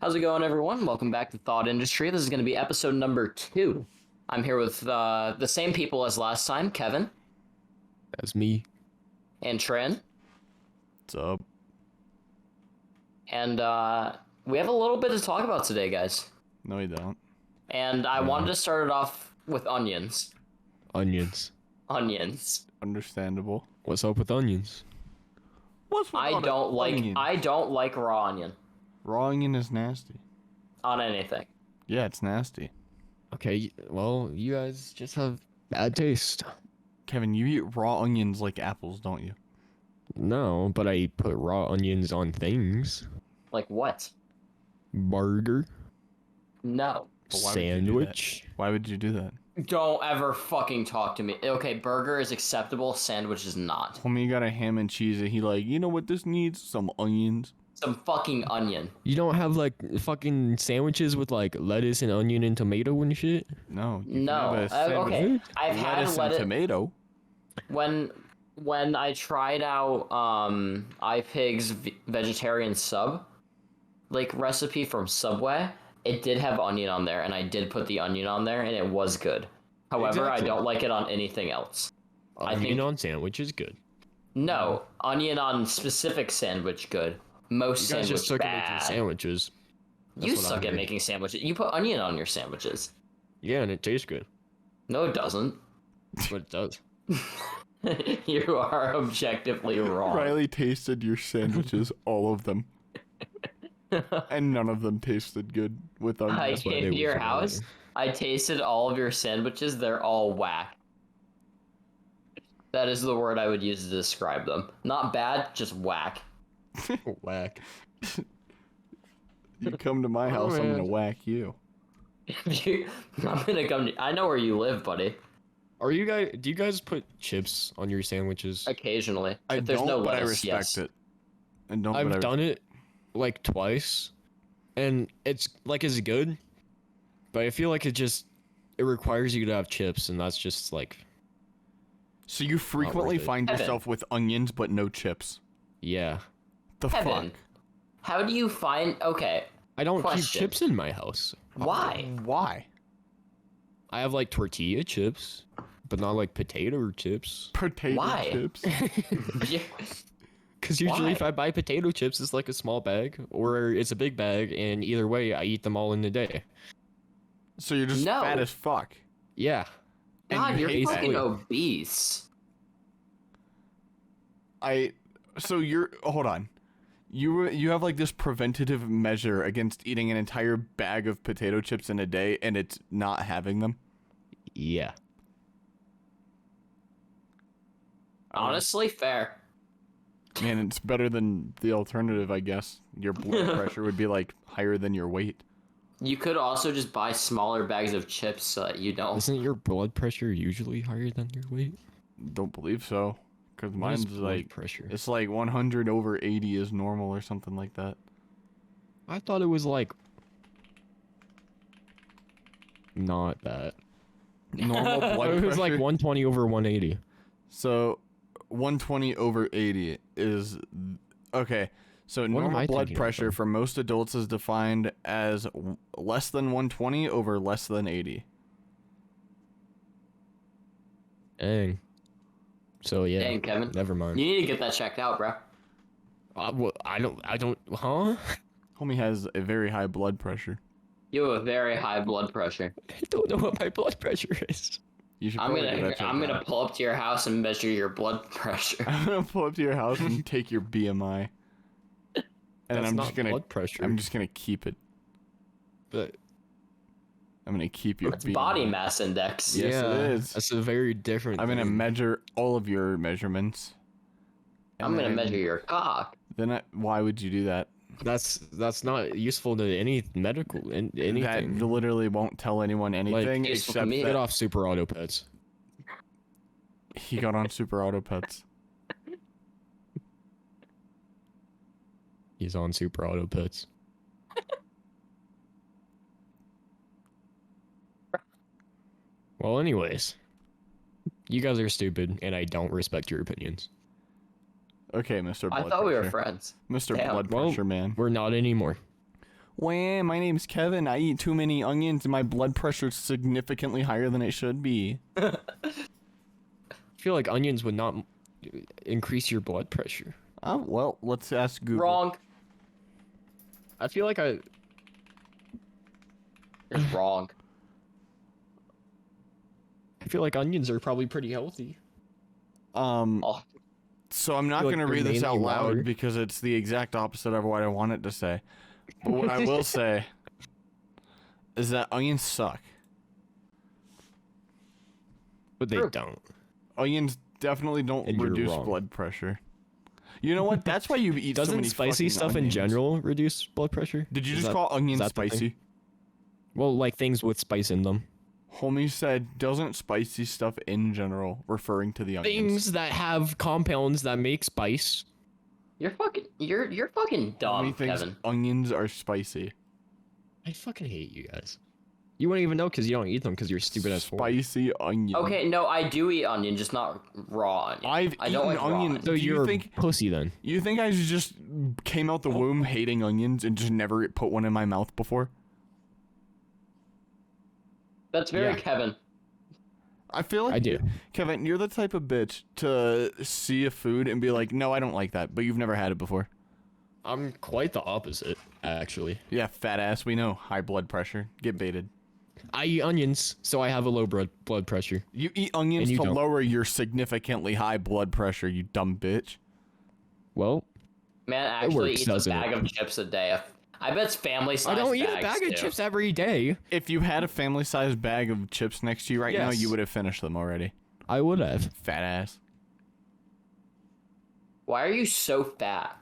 How's it going, everyone? Welcome back to Thought Industry. This is going to be episode number 2. I'm here with the same people as last time, Kevin That's me. and Trin, What's up? and we have a little bit to talk about today, guys. No, you don't. And I wanted to start it off with onions. Onions. Onions. Understandable. What's up with onions? What's with I don't like raw onion Raw onion is nasty. on anything. Yeah, it's nasty. Okay, well, you guys just have bad taste. Kevin, you eat raw onions like apples, don't you? No, but I put raw onions on things. Like what? Burger. No. But why would you do that? Sandwich. Why would you do that? Don't ever fucking talk to me. Okay, burger is acceptable, sandwich is not. Homie got a ham and cheese and he like, you know what this needs? Some onions. Some fucking onion. You don't have like fucking sandwiches with like lettuce and onion and tomato and shit? No. No. Okay. I've had lettuce and tomato. When I tried out iPig's vegetarian sub like recipe from Subway, it did have onion on there, and I did put the onion on there, and it was good. However, Exactly. I don't like it on anything else. Onion on sandwich is good. No, onion on specific sandwich good. Most You guys sandwich just suck at bad. making sandwiches. That's You what I suck at heard. making sandwiches. You put onion on your sandwiches. Yeah, and it tastes good. No, it doesn't. But it does. You are objectively wrong. Riley tasted your sandwiches, all of them. And none of them tasted good with onions. I why came they to your was house. wrong. I tasted all of your sandwiches. They're all whack. That is the word I would use to describe them. Not bad, just whack. Whack. You come to my house, I'm gonna whack you. I'm gonna come to... I know where you live, buddy. Do you guys put chips on your sandwiches? Occasionally. I If there's don't, no but I lettuce, respect yes. it. And don't. I've done it like twice, and it's good, but I feel like it requires you to have chips, and that's just like, So you frequently worth it. find Evan. yourself with onions but no chips. yeah. The Kevin, how do you find... Okay, I don't keep Question. chips in my house. fuck? why? Why? I have like tortilla chips, but not like potato chips. Potato Why? chips. Because usually if Why? I buy potato chips, it's like a small bag, or it's a big bag, and either way, I eat them all in a day. So you're just No. fat as fuck. Yeah. And God, you you're hate fucking that. obese. So you're hold on. You have like this preventative measure against eating an entire bag of potato chips in a day and it's not having them. Yeah. Honestly, fair. Man, it's better than the alternative, I guess. Your blood pressure would be like higher than your weight. You could also just buy smaller bags of chips so that you don't... Isn't your blood pressure usually higher than your weight? Don't believe so. Because What is mine's blood like, pressure. it's like 100 over 80 is normal or something like that. I thought it was like not that. Normal blood It pressure. was like 120 over 180. So 120 over 80 is okay. So What am normal I blood thinking of, pressure though? for most adults is defined as less than 120 over less than 80. Dang. So yeah. Dang, Kevin. Never mind. You need to get that checked out, bro. I don't. Huh? Homie has a very high blood pressure. You have a very high blood pressure. I don't know what my blood pressure is. You should I'm probably get that checked gonna out. pull up to your house and measure your blood pressure. I'm gonna pull up to your house and take your BMI. And then That's I'm not just gonna blood pressure. I'm just gonna keep it. But I'm gonna keep your It's BMI. body mass index. Yes, yeah, it is. That's a very different. I'm gonna thing. measure all of your measurements. I'm And gonna then- measure your cock. Why would you do that? That's not useful to any medical anything. That literally won't tell anyone anything useful to except me. Get that off Super Auto Pets. he got on Super Auto Pets. He's on Super Auto Pets. Well, anyways, you guys are stupid, and I don't respect your opinions. Okay, Mr. Blood I thought we were Pressure. friends. Mr. Damn. Blood Well, Pressure Man. We're not anymore. Wah, my name's Kevin. I eat too many onions and my blood pressure's significantly higher than it should be. I feel like onions would not increase your blood pressure. Oh, well, let's ask Google. Wrong. I feel like You're wrong. I feel like onions are probably pretty healthy. Oh, So I'm not feel like going to they're read this out mainly loud water. because it's the exact opposite of what I want it to say. But what I will say is that onions suck. But they True. don't. Onions definitely don't And you're reduce wrong. blood pressure. You know what? That's why you eat so Doesn't many spicy fucking stuff in onions. general reduce blood pressure? Did you Is just that- call onions is that the thing? spicy? Well, like things with spice in them. Homie said, doesn't spicy stuff in general, referring to the onions. Things that have compounds that make spice. you're fucking dumb, Homie thinks Kevin. onions are spicy. I fucking hate you guys. You wouldn't even know because you don't eat them because you're stupid as fuck. Spicy onion. Okay, no, I do eat onion, just not raw onion. I've I don't eaten like raw onion. onion. So Do you you're a think- pussy then. You think I just came out the womb hating onions and just never put one in my mouth before? That's very Yeah. Kevin. I feel like I do. Kevin, you're the type of bitch to see a food and be like, no, I don't like that, but you've never had it before. I'm quite the opposite, actually. Yeah, fat ass, we know. High blood pressure. Get baited. I eat onions, so I have a low blood pressure. You eat onions And you to don't. lower your significantly high blood pressure, you dumb bitch. Well, Man actually works, eats a doesn't bag it? of chips a day. I bet it's family size. I don't eat a bags, bag of too. chips every day. If you had a family-sized bag of chips next to you right now, Yes. you would have finished them already. I would have. Fat ass. Why are you so fat?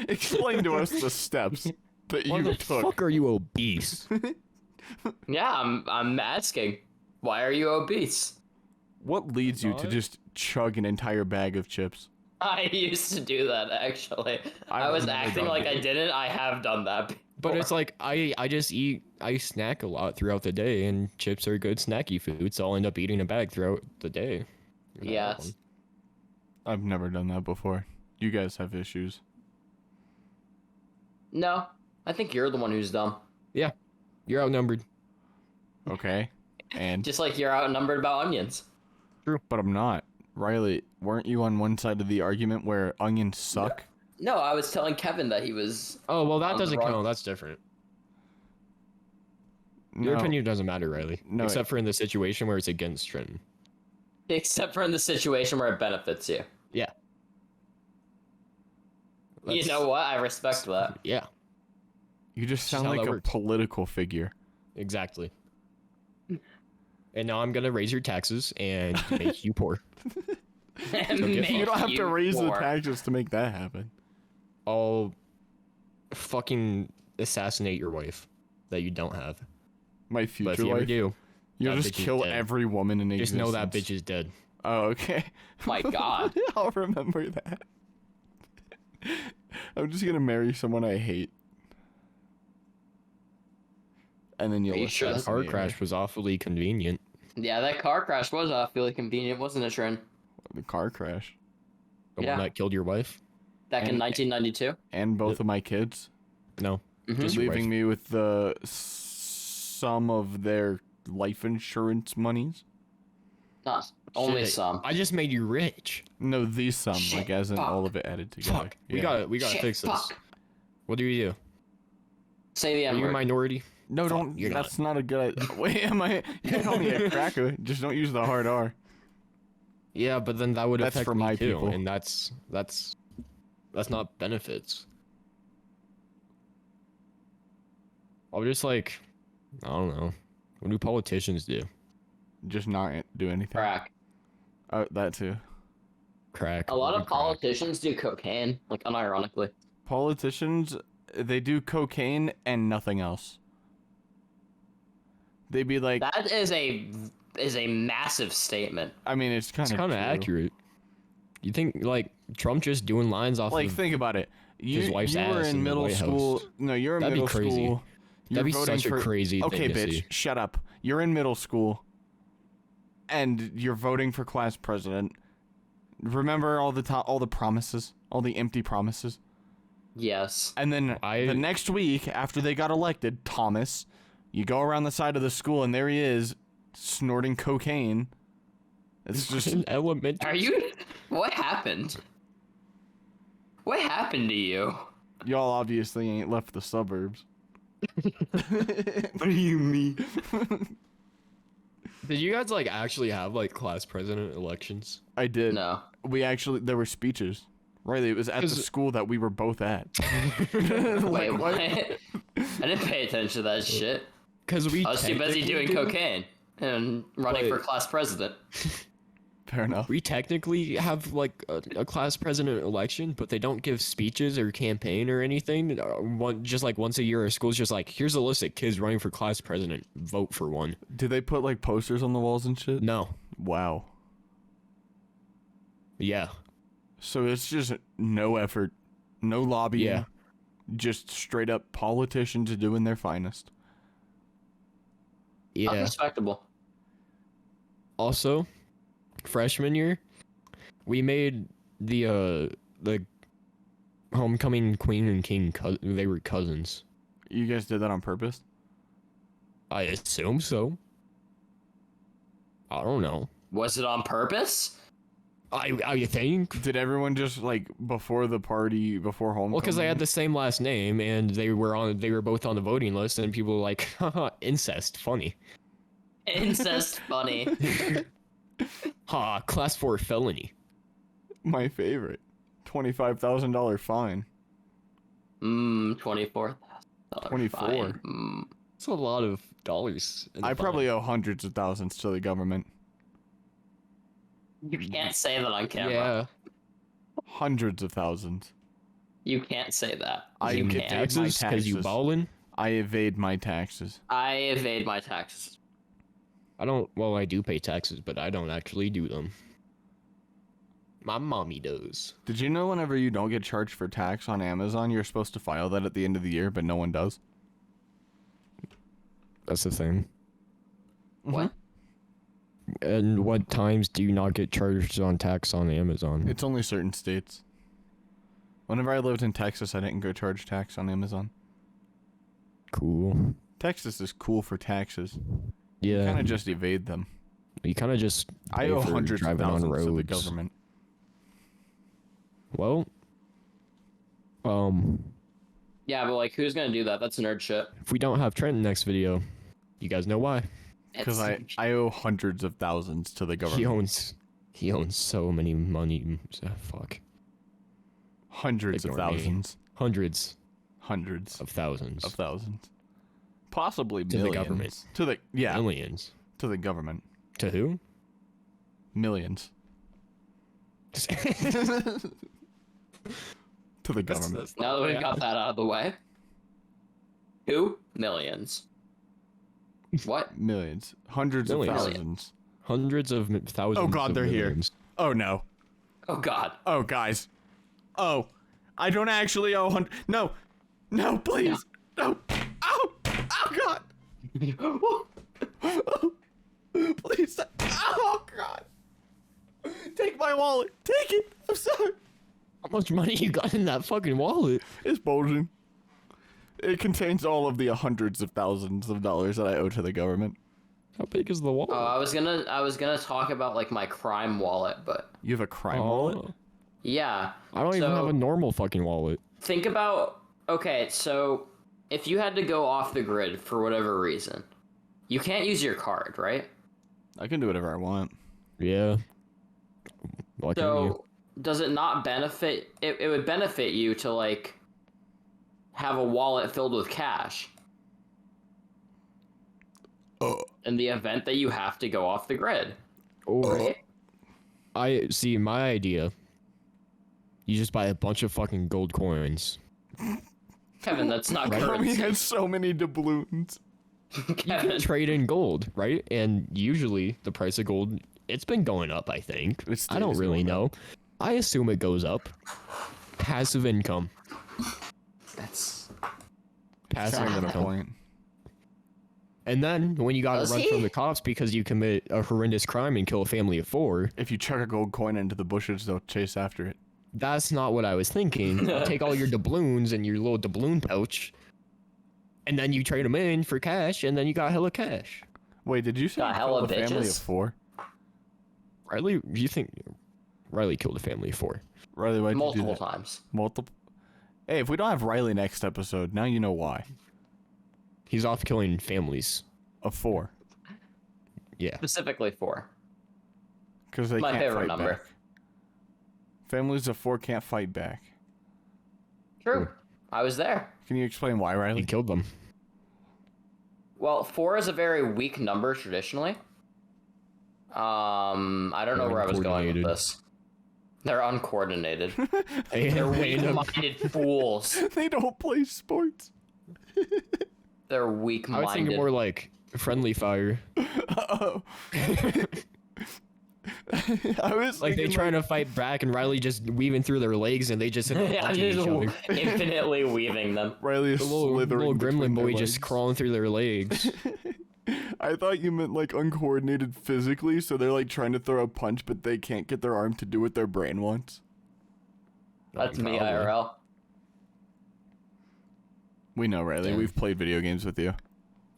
Explain to us the steps that Why you the took. fuck are you obese? Yeah, I'm asking. Why are you obese? What leads you to Not. just chug an entire bag of chips? I used to do that actually. I I've was never acting done like that. I didn't. I have done that. But it's like I just eat, I snack a lot throughout the day, and chips are good snacky food, so I'll end up eating a bag throughout the day. You know, Yes. I've never done that before. You guys have issues. No, I think you're the one who's dumb. You're outnumbered. Okay. And Just like you're outnumbered about onions. but I'm not. Riley, weren't you on one side of the argument where onions suck? No, I was telling Kevin that he was. Oh, well, that On the doesn't wrong- count. That's different. Your No. opinion doesn't matter, Riley. No, Except for in the situation where it's against Trenton. Except for in the situation where it benefits you. Yeah. You That's- know what? I respect that. Yeah, You just Just sound how like that a works. political figure. exactly. And now I'm gonna raise your taxes and make you poor. And Okay. make You don't have to raise the poor. taxes to make that happen. I'll fucking assassinate your wife that you don't have. My But if future you ever wife. do, You'll that just bitch is kill dead. every woman in just existence. know that bitch is dead. Oh, okay. My God. I'll remember that. I'm just gonna marry someone I hate. And then you'll Are you sure That that's- car assassinate her. crash was awfully convenient. Yeah, that car crash was awfully convenient, wasn't it, Trin? The car crash. The Yeah. one that killed your wife? Back in And- 1992. And both of my kids. No. Mhm. Just your Leaving wife. me with the sum of their life insurance monies. Not only Shit, some. I just made you rich. No, the sum, Shit, like as in fuck. all of it added together. Fuck. We Yeah. gotta Shit, fix this. fuck. What do you do? Say the Are N you a word. minority? No, Fuck, don't. you're not. That's not a good idea. Wait, am I? You can call me a cracker. Just don't use the hard R. Yeah, but then that would That's affect for me my too, people. and that's not benefits. I'll just like, I don't know. What do politicians do? Just not do anything. Crack. Oh, that too. Crack. A lot do of crack. politicians do cocaine, like unironically. Politicians, they do cocaine and nothing else. They'd be like, That is a massive statement. I mean, it's kind It's of kind of accurate. You think like Trump just doing lines off Like, of think about it. You, his wife's you were ass in in the middle White school. House. No, you're in That'd be middle crazy. school. You're That'd be voting such a for- crazy Okay, thing to bitch, see. shut up. You're in middle school, and you're voting for class president. Remember all the promises, all the empty promises. Yes. And then the next week, after they got elected, Thomas, you go around the side of the school, and there he is, snorting cocaine. It's just in elementary. Are you? What happened? What happened to you? Y'all obviously ain't left the suburbs. What do you mean? Did you guys like actually have like class president elections? I did. No. There were speeches. Right, it was at the school that we were both at. Wait, what? I didn't pay attention to that shit. Because I was too busy doing cocaine and running for class president. Fair enough. We technically have like a class president election, but they don't give speeches or campaign or anything. Just like once a year, our school's just like, here's a list of kids running for class president. Vote for one. Do they put like posters on the walls and shit? No. Wow. Yeah. So it's just no effort, no lobbying. Yeah. Just straight up politicians doing their finest. Yeah. Respectable. Also, freshman year, we made the homecoming queen and king. They were cousins. You guys did that on purpose? I assume so. I don't know. Was it on purpose? I think. Did everyone just like before the party, before homecoming? Well, because they had the same last name and they were both on the voting list, and people were like, haha, incest, funny. Incest funny. Ha, class 4 felony. My favorite. $25,000 fine. 24. 24. That's a lot of dollars. I probably owe hundreds of thousands to the government. You can't say that on camera. Yeah. Hundreds of thousands. You can't say that. I You get can't. my Taxes because you taxes. ballin'. I evade my taxes. I evade my taxes. I don't. Well, I do pay taxes, but I don't actually do them. My mommy does. Did you know whenever you don't get charged for tax on Amazon, you're supposed to file that at the end of the year, but no one does? That's the thing. What? And what times do you not get charged on tax on Amazon? It's only certain states. Whenever I lived in Texas, I didn't go charge tax on Amazon. Cool. Texas is cool for taxes. Yeah. Kind of just evade them. You kind of just. I pay owe for hundreds of driving on thousands to the roads. government. Well. Yeah, but like, who's gonna do that? That's nerd shit. If we don't have Trent next video, you guys know why. Because I owe hundreds of thousands to the government. He owns so many money. Fuck. Hundreds of Ignore me. thousands. Hundreds Hundreds of thousands. of thousands. Possibly To millions. the government. To the Millions. to the government. To who? Millions. To the government. Now that we've got that out of the way. Who? Millions. What? Millions. Hundreds Millions. of thousands. Hundreds of thousands. Oh god, of they're millions. here. Oh no. Oh god. Oh guys. Oh. I don't actually owe No. No, please. No. Oh. Oh god. Please. Oh god. Take my wallet. Take it. I'm sorry. How much money you got in that fucking wallet? It's bulging. It contains all of the hundreds of thousands of dollars that I owe to the government. How big is the wallet? Oh, I was gonna talk about like my crime wallet, but You have a crime wallet? yeah. I don't even So- have a normal fucking wallet. Think about, okay, so if you had to go off the grid for whatever reason, you can't use your card, right? I can do whatever I want. Yeah. Why can't you? So does it not benefit? It would benefit you to like have a wallet filled with cash in the event that you have to go off the grid. Or I see my idea. You just buy a bunch of fucking gold coins. Kevin, that's not He currency. had so many doubloons. Kevin, Trade in gold, right? And usually the price of gold, it's been going up, I think. It I don't stays really going know. I assume it goes up. Passive income. that's Passive Kind of a income. point. And then when you gotta Does run he? from the cops because you commit a horrendous crime and kill a family of 4, If you chuck a gold coin into the bushes, they'll chase after it. That's not what I was thinking. You take all your doubloons and your little doubloon pouch, and then you trade them in for cash, and then you got hella cash. Wait, did you say Got you hella killed a family of bitches? 4? Riley, you think Riley killed a family of 4? Riley, why'd you do Multiple that? times. Multiple. Hey, if we don't have Riley next episode, now you know why. He's off killing families. Of 4. Yeah. Specifically 4. Because they My can't favorite fight number. back. Families of 4 can't fight back. True. I was there. Can you explain why, He Riley? killed them. Well, 4 is a very weak number traditionally. I don't know where I was going with Uncoordinated. this. They're uncoordinated. They They're they end up- weak-minded fools. They don't play sports. They're I was thinking weak-minded. more like friendly fire. Uh-oh. I was Like they thinking, trying to fight back, and Riley just weaving through their legs, and they just end up I'm punching each just other. infinitely weaving them. Riley is The little slithering between gremlin their boy legs. just crawling through their legs. I thought you meant like uncoordinated physically, so they're like trying to throw a punch, but they can't get their arm to do what their brain wants. That's me, Probably. IRL. We know, Riley. Yeah. We've played video games with you.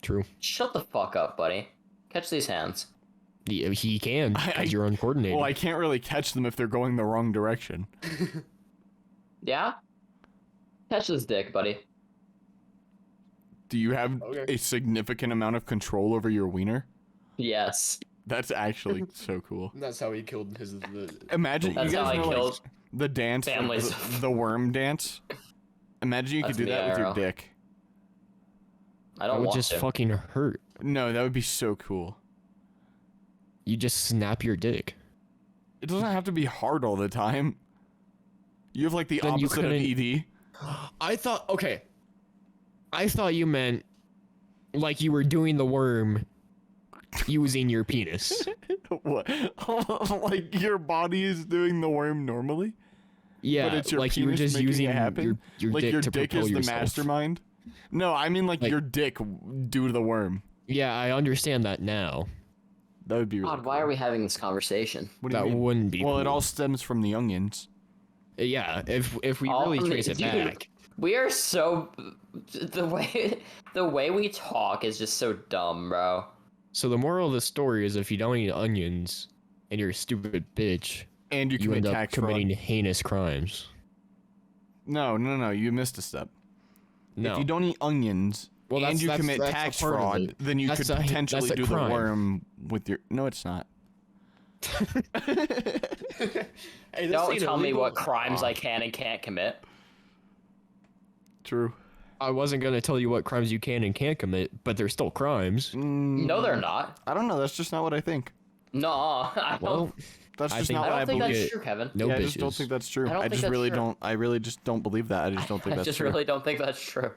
True. Shut the fuck up, buddy. Catch these hands. He can, I- because you're uncoordinated. Well, I can't really catch them if they're going the wrong direction. Yeah? Catch this dick, buddy. Do you have Okay. a significant amount of control over your wiener? Yes. That's actually so cool. That's how he killed his. Imagine That's you how guys I know killed like, the dance, families. the worm dance. Imagine you could That's do me, that with your IRL. dick. I That don't would want just to. fucking hurt. No, that would be so cool. You just snap your dick. It doesn't have to be hard all the time. You have like the Then you opposite of couldn't- ED. I thought you meant like you were doing the worm using your penis. What? Like your body is doing the worm normally, Yeah, but it's your like you were penis just making using it happen. your Like dick your to dick propel is the yourself. mastermind. No, I mean like Like- your dick do the worm. Yeah, I understand that now. That would be really God, why cool. are we having this conversation? What do you That mean? wouldn't be. Well, it cool. all stems from the onions. Yeah, if we All really from the- trace it dude. back. We are so the way we talk is just so dumb, bro. So the moral of the story is, if you don't eat onions and you're a stupid bitch, And you you commit end up tax committing fraud. heinous crimes. No, you missed a step. No. If you don't eat onions Well, and that's- you that's- commit that's a tax part of fraud, it. then you That's could a- potentially that's a do the crime. worm with your. No, it's not. Hey, Don't tell me what crimes I can and can't commit. True. I wasn't gonna tell you what crimes you can and can't commit, but they're still crimes. No, they're not. I don't know. That's just not what I think. No, I Well, don't. That's I just think- not I what don't I think believe. that's true, Kevin. no yeah, I bitches. just don't think that's true. I don't I think just that's really true. don't. I really just don't believe that. I just don't think I that's just true. really don't think that's true.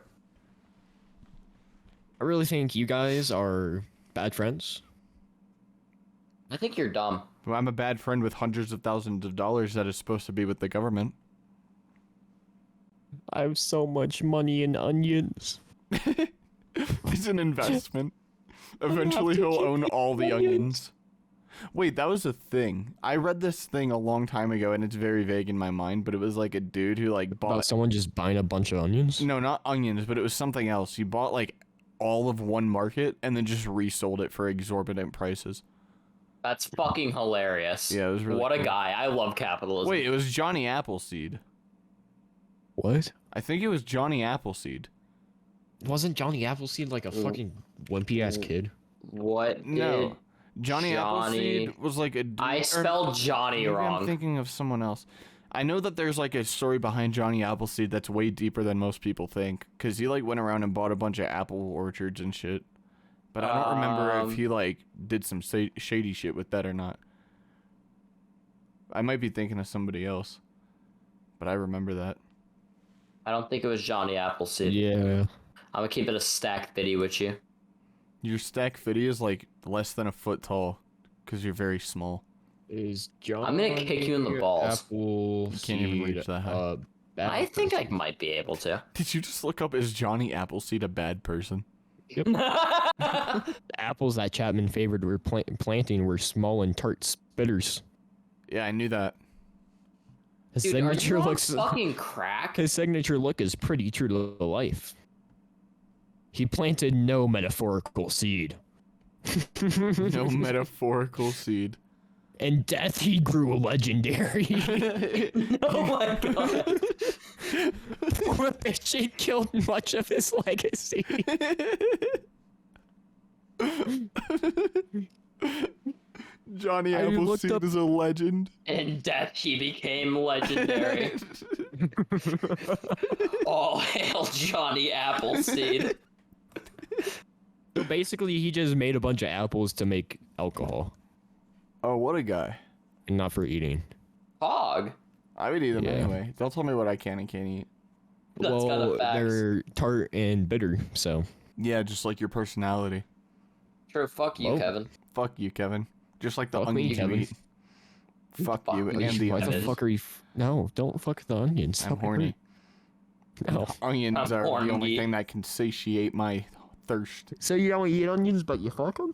I really think you guys are bad friends. I think you're dumb. Well, I'm a bad friend with hundreds of thousands of dollars that is supposed to be with the government. I have so much money in onions. It's an investment. Eventually, he'll own all the onions. Wait, that was a thing. I read this thing a long time ago, and it's very vague in my mind. But it was like a dude who like bought. About someone just buying a bunch of onions. No, not onions, but it was something else. He bought like all of one market and then just resold it for exorbitant prices. That's fucking hilarious. Yeah, it was really What a cool. guy. I love capitalism. Wait, it was Johnny Appleseed. What? I think it was Johnny Appleseed. Wasn't Johnny Appleseed like a fucking wimpy ass kid? What? No. did- Johnny Johnny- Appleseed was like a dude, I or spelled Johnny maybe wrong. I'm thinking of someone else. I know that there's like a story behind Johnny Appleseed that's way deeper than most people think, because he like went around and bought a bunch of apple orchards and shit. But I don't remember Um, if he like did some shady shit with that or not. I might be thinking of somebody else, but I remember that. I don't think it was Johnny Appleseed. Yeah. I'm gonna keep it a stacked biddy with you. Your stack fitty is like less than a foot tall, because you're very small. Is Johnny? I'm gonna kick you in the balls. Apple You can't even reach that high. bad I think I person? might be able to. Did you just look up, is Johnny Appleseed a bad person? The apples that Chapman favored were planting were small and tart spitters. Yeah, I knew that. His Dude, are signature you on looks. fucking crack? His signature look is pretty true to life. He planted no metaphorical seed. No metaphorical seed. In death, he grew legendary. Oh my god. Prohibition killed much of his legacy. Johnny I looked Appleseed up- is a legend. In death, he became legendary. All hail Johnny Appleseed. So basically, he just made a bunch of apples to make alcohol, Oh, what a guy. and not for eating. Hog. I would eat them Yeah. anyway. Don't tell me what I can and can't eat. That's kinda Well, facts. they're tart and bitter, so. Yeah, just like your personality. True, fuck you, Whoa. Kevin. Fuck you, Kevin. Just like the Fuck me, onions you Kevin. eat. Fuck Fuck you me, and the Why the Kevin. onions. fuck are you? No, don't fuck the onions. I'm horny. No. Onions I'm are the only horny. thing that can satiate my thirst. So you don't eat onions, but you fuck them?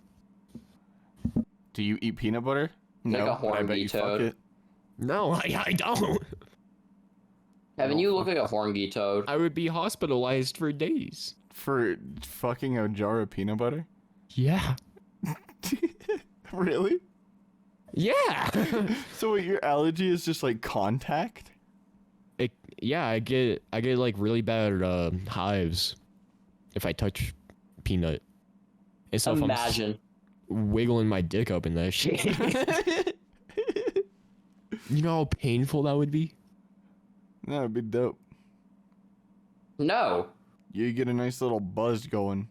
Do you eat peanut butter? Like No, a but I bet you fuck horny it. No, I don't. Kevin, you look like a horngy toad. I would be hospitalized for days. For fucking a jar of peanut butter? Yeah. Really? Yeah. So what, your allergy is just like contact? Yeah, I get like really bad hives if I touch peanut. And so if Imagine. I'm wiggling my dick up in that shit. You know how painful that would be? That would be dope. No. You get a nice little buzz going.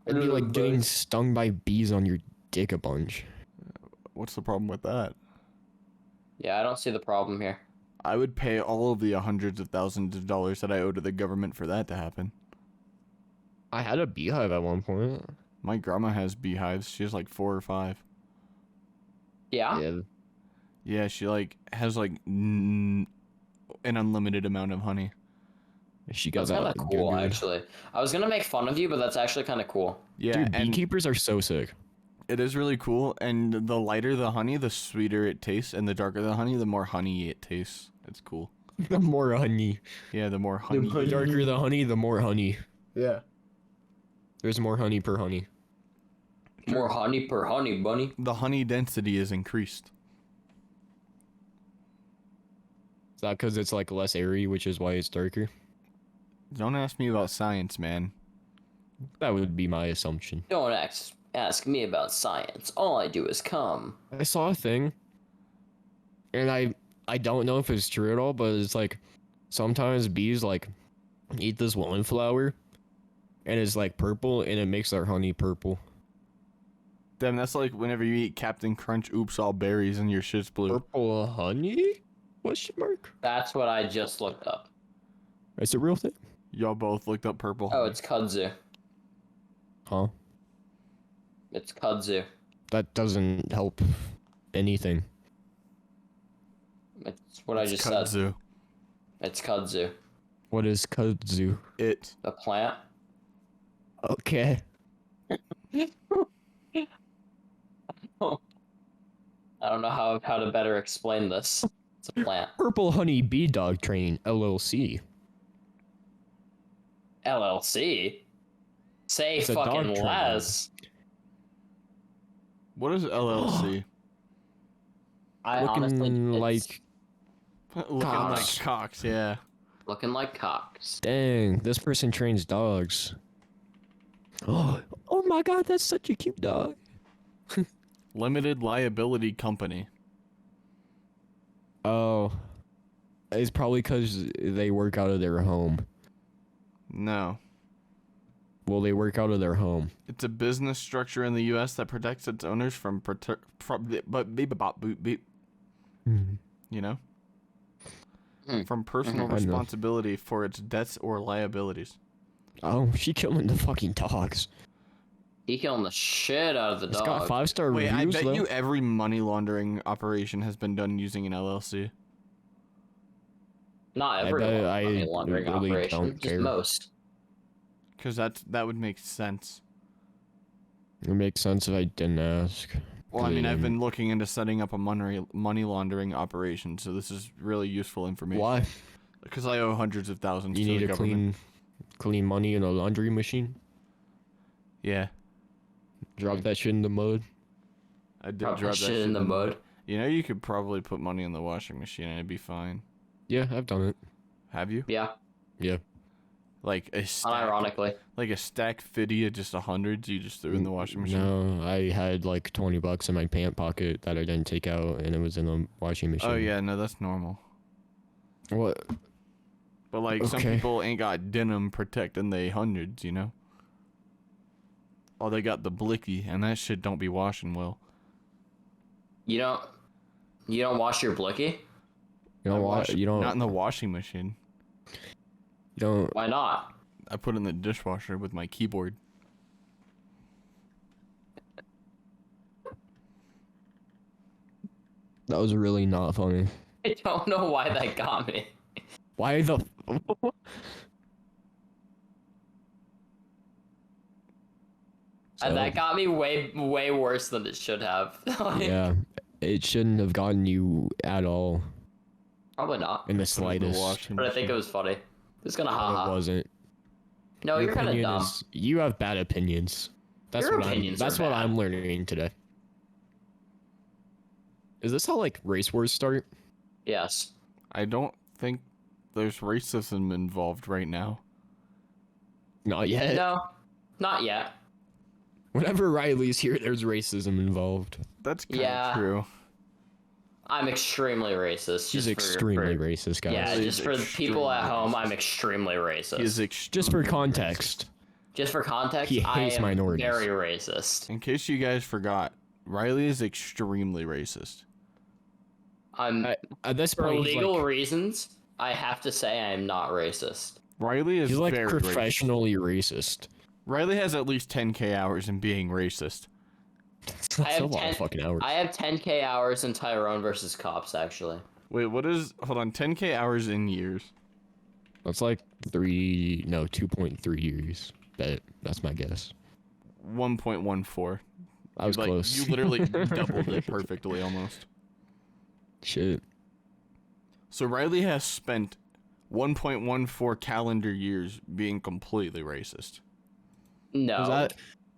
It'd be like getting Buzz. stung by bees on your dick a bunch. What's the problem with that? Yeah, I don't see the problem here. I would pay all of the hundreds of thousands of dollars that I owe to the government for that to happen. I had a beehive at one point. My grandma has beehives. She has like 4 or 5. Yeah? Yeah. Yeah, she like has like an unlimited amount of honey. She got That's kind that of cool, good. actually. I was gonna make fun of you, but that's actually kind of cool. Yeah, Dude, and beekeepers are so sick. it is really cool. And the lighter the honey, the sweeter it tastes, and the darker the honey, the more honey it tastes. It's cool. The more honey. Yeah, the more honey. The darker the honey, the more honey. Yeah. There's more honey per honey. More honey per honey bunny. The honey density is increased. Is that because it's like less airy, which is why it's darker? Don't ask me about science, man. That would be my assumption. Don't ask me about science. All I do is come. I saw a thing, and I don't know if it's true at all, but it's like sometimes bees like eat this one flower, and it's like purple, and it makes their honey purple. Damn, that's like whenever you eat Captain Crunch, oops, all berries, and your shit's blue. Purple honey? Question mark? That's what I just looked up. It's a real thing? Y'all both looked up purple. Oh, honey. it's kudzu. Huh? It's kudzu. That doesn't help anything. It's what I It's just said. kudzu. It's kudzu. What is kudzu? It. The plant. Okay. I don't know how to better explain this. It's a plant. Purple Honey Bee Dog Training LLC. LLC. Say It's a dog fucking training. less. What is LLC? I Looking honestly, it's like Looking Cocks. like cocks, yeah. looking like cocks. dang, this person trains dogs. Oh my god, that's such a cute dog. Limited liability company. Oh. It's probably because they work out of their home. No. Well, they work out of their home. It's a business structure in the U.S. that protects its owners from you know, from personal I know. responsibility for its debts or liabilities. Oh, she killing the fucking dogs. He killing the shit out of the It's dog. got 5-star Wait, reviews I bet though. you every money laundering operation has been done using an LLC. Not I every bet money I laundering really operation, don't just care. most. Because that would make sense. It makes sense if I didn't ask. Well, I mean, I've been looking into setting up a money laundering operation, so this is really useful information. Why? Because I owe hundreds of thousands You to need the to government. clean money in a laundry machine? Yeah, Drop that shit in the mud? I did Drop drop that shit in the mud. You know, you could probably put money in the washing machine and it'd be fine. Yeah, I've done it. Have you? Yeah, Yeah. Like a stack, unironically. like a stack 50 of just hundreds you just threw in the washing machine? No, I had like $20 in my pant pocket that I didn't take out, and it was in the washing machine. Oh, yeah, no, that's normal. What? But, like, some Okay. people ain't got denim protecting they hundreds, you know? Oh, they got the blicky, and that shit don't be washing well. You don't wash your blicky? You don't Not want? in the washing machine. You don't. Why not? I put it in the dishwasher with my keyboard. That was really not funny. I don't know why that got me. Why the? And that got me way worse than it should have. Like, Yeah, it shouldn't have gotten you at all Probably not. in the Put it in the slightest. washing But I think it machine. was funny. It's gonna No, it haha. wasn't. No, Your you're kind of opinion dumb. you have bad opinions. That's Your what opinions That's are what bad. I'm learning today. Is this how like race wars start? Yes. I don't think there's racism involved right now. Not yet. No, not yet. Whenever Riley's here, there's racism involved. That's kind of Yeah. true. I'm extremely racist. She's just extremely for, racist, guys. Yeah, He's just for the people at extremely home, racist. I'm extremely racist. He is Just for extremely context. Just for context, He I hates am minorities. very racist. In case you guys forgot, Riley is extremely racist. I'm At this for point, he's legal like, reasons. I have to say I am not racist. Riley is he's like very racist. professionally racist. Riley has at least 10k hours in being racist. That's have a lot 10 of fucking hours. I have 10k hours in Tyrone versus Cops actually. Wait, what is? Hold on, 10k hours in years. That's like 2.3 years. That's my guess. 1.14. I was Like, close. You literally doubled it perfectly almost. Shit. So Riley has spent 1.14 calendar years being completely racist. No. Is that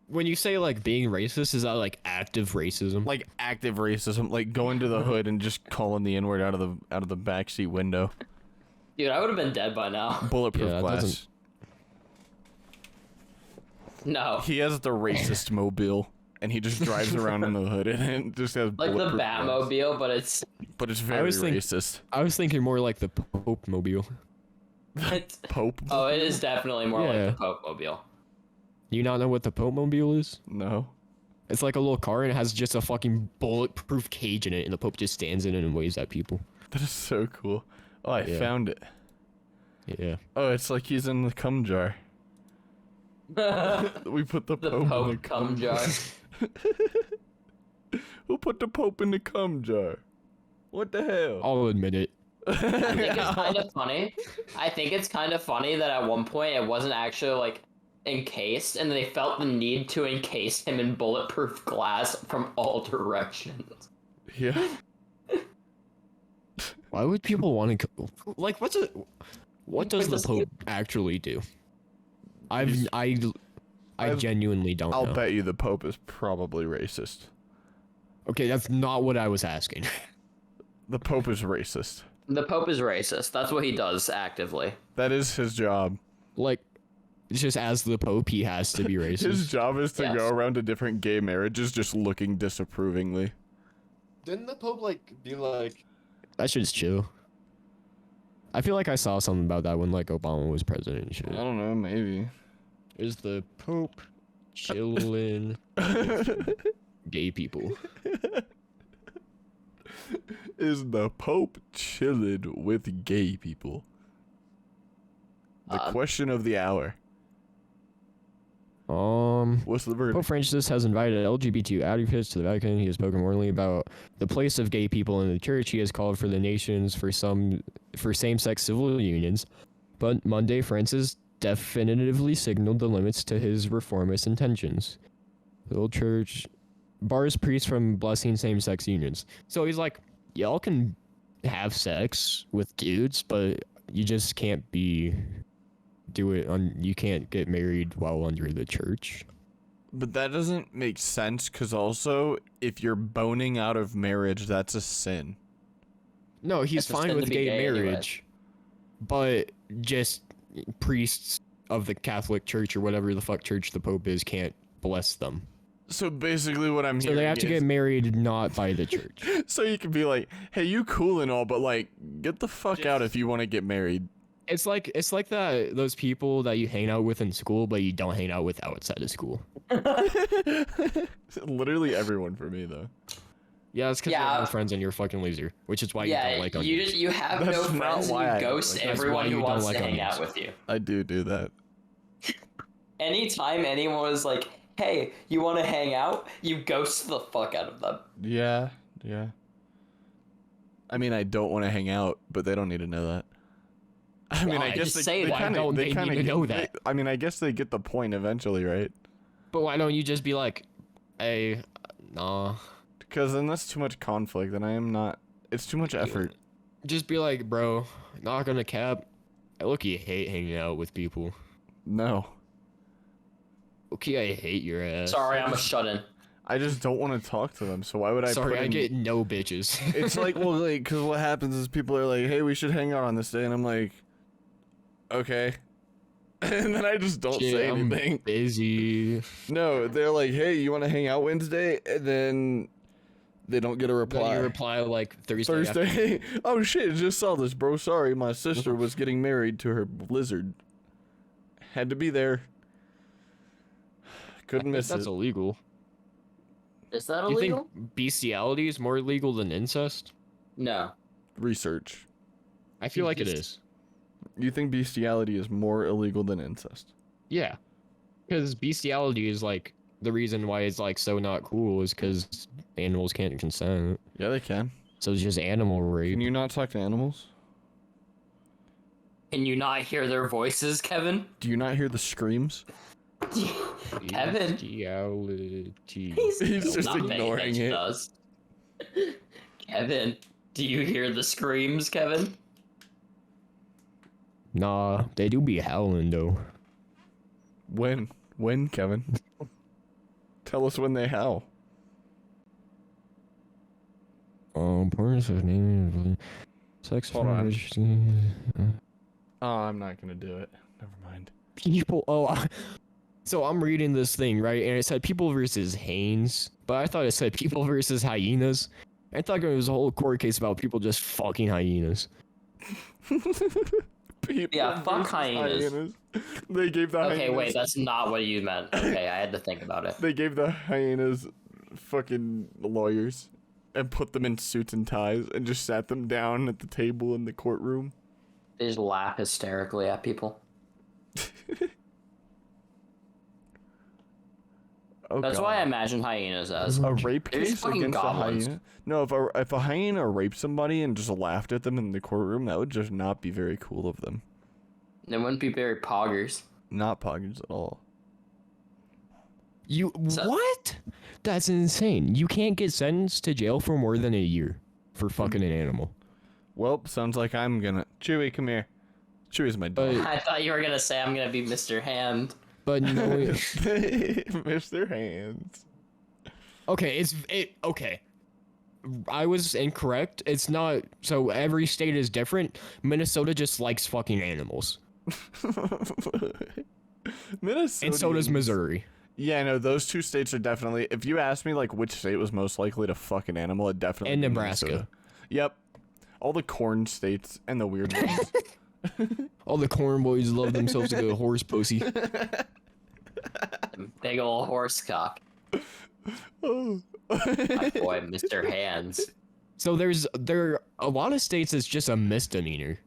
when you say like being racist? Is that like active racism? Like active racism, like going to the hood and just calling the N-word out of the backseat window. Dude, I would have been dead by now. Bulletproof Yeah, that glass. doesn't- No. He has the racist mobile, and he just drives around in the hood, and it just has Like the bulletproof glass. Batmobile, but it's But it's very was think- racist. I was thinking more like the Pope mobile. it's Pope? oh, it is definitely more Yeah. like the Pope Mobile. You not know what the Pope mobile is? No. It's like a little car and it has just a fucking bulletproof cage in it, and the Pope just stands in it and waves at people. That is so cool. Oh, I Yeah. found it. Yeah. Oh, it's like he's in the cum jar. the We put the Pope, in the Pope cum jar. Who put the Pope in the cum jar? What the hell? I'll admit it. I think it's kind of funny. I think it's kind of funny that at one point it wasn't actually like encased, and they felt the need to encase him in bulletproof glass from all directions. Yeah. Why would people want to like what does the What's Pope actually do? I I've- genuinely don't I'll know. bet you the Pope is probably racist. Okay, that's not what I was asking. The Pope is racist. The Pope is racist. That's what he does actively. That is his job. Like, it's just as the Pope, he has to be His racist. job is to Yes. go around to different gay marriages just looking disapprovingly. Didn't the Pope be like? That shit's chill. I feel like I saw something about that when like Obama was president and shit. I don't know, maybe. Is the Pope chilling gay people? Is the Pope chilling with gay people? The question of the hour. What's the verdict? Pope Francis has invited LGBT advocates to the Vatican. He has spoken warmly about the place of gay people in the church. He has called for the nations for same-sex civil unions. But Monday, Francis definitively signaled the limits to his reformist intentions. The old church bars priests from blessing same-sex unions. So he's like, y'all can have sex with dudes, but you just can't you can't get married while under the church. But that doesn't make sense, because also, if you're boning out of marriage, that's a sin. No, he's It's a fine sin with to be gay gay anyway. marriage, but just priests of the Catholic Church or whatever the fuck church the Pope is can't bless them. So basically what I'm So hearing they have to is, get married not by the church. so you can be like, hey, you cool and all, but like, get the fuck out if you want to get married. It's like those people that you hang out with in school, but you don't hang out with outside of school. Literally everyone for me, though. Yeah, it's because Yeah. you have no friends and you're a fucking loser, which is why you Yeah, don't like you onions. just you have That's no not friends and why I you don't ghost like- that's everyone why who you don't wants like to hang onions. out with you. I do that. Anytime anyone was like, "Hey, you want to hang out?" You ghost the fuck out of them. Yeah. I mean, I don't want to hang out, but they don't need to know that. I mean, I Why? guess Just say they that. kind Why don't of they need to know that? I mean, I guess they get the point eventually, right? But why don't you just be like, hey, nah. Because then that's too much conflict, and I am not. It's too much effort. Just be like, bro, not gonna cap. I hate hanging out with people. No, Okay, I hate your ass. Sorry, I'm a shut-in. I just don't want to talk to them. So why would I? Sorry, put I in... get no bitches. It's like, well, like, because what happens is people are like, "Hey, we should hang out on this day," and I'm like, "Okay," and then I just don't Shit, say I'm anything. busy. No, they're like, "Hey, you want to hang out Wednesday?" And then they don't get a Then reply. you reply like Thursday. after- Thursday. Oh shit! Just saw this, bro. Sorry, my sister was getting married to her blizzard. Had to be there. Couldn't miss That's it. illegal. Is that Do you illegal? think bestiality is more illegal than incest? No. Research. I feel like it Beast- is. You think bestiality is more illegal than incest? Yeah, because bestiality is like the reason why it's like so not cool is because animals can't consent. Yeah, they can. So it's just animal rape. Can you not talk to animals? Can you not hear their voices, Kevin? Do you not hear the screams? Kevin. Bestiality. He's just not paying ignoring attention it. to us. Kevin, do you hear the screams, Kevin? Nah, they do be howling though. When? When, Kevin? Tell us when they howl. Parents of name sex. Hold on. on. Oh, I'm not gonna do it. Never mind. People. So I'm reading this thing right, and it said people versus Hanes, but I thought it said people versus hyenas. I thought it was a whole court case about people just fucking hyenas. People Yeah, fuck versus hyenas. They gave the Okay, hyenas. wait, that's not what you meant. Okay, I had to think about it. They gave the hyenas fucking lawyers and put them in suits and ties and just sat them down at the table in the courtroom. They just laugh hysterically at people. Oh, That's God. why I imagine hyenas as. A rape They're just case fucking against goblins. a hyena? No, if a hyena raped somebody and just laughed at them in the courtroom, that would just not be very cool of them. They wouldn't be very poggers. Not poggers at all. You So- what? That's insane. You can't get sentenced to jail for more than a year for fucking an animal. Well, sounds like I'm gonna. Chewy, come here. Chewy's my dog. I thought you were gonna say I'm gonna be Mr. Hand. But no, Mr. Hands. okay, okay. I was incorrect. It's not. So every state is different. Minnesota just likes fucking animals, Minnesota. and so does Missouri. Yeah, no, those two states are definitely. If you asked me like which state was most likely to fuck an animal, it definitely. And be Nebraska. Minnesota. Yep. All the corn states and the weird ones. All the corn boys love themselves a good horse pussy. Big ol' horse cock. Oh. My boy, Mr. Hands. So there are a lot of states it's just a misdemeanor,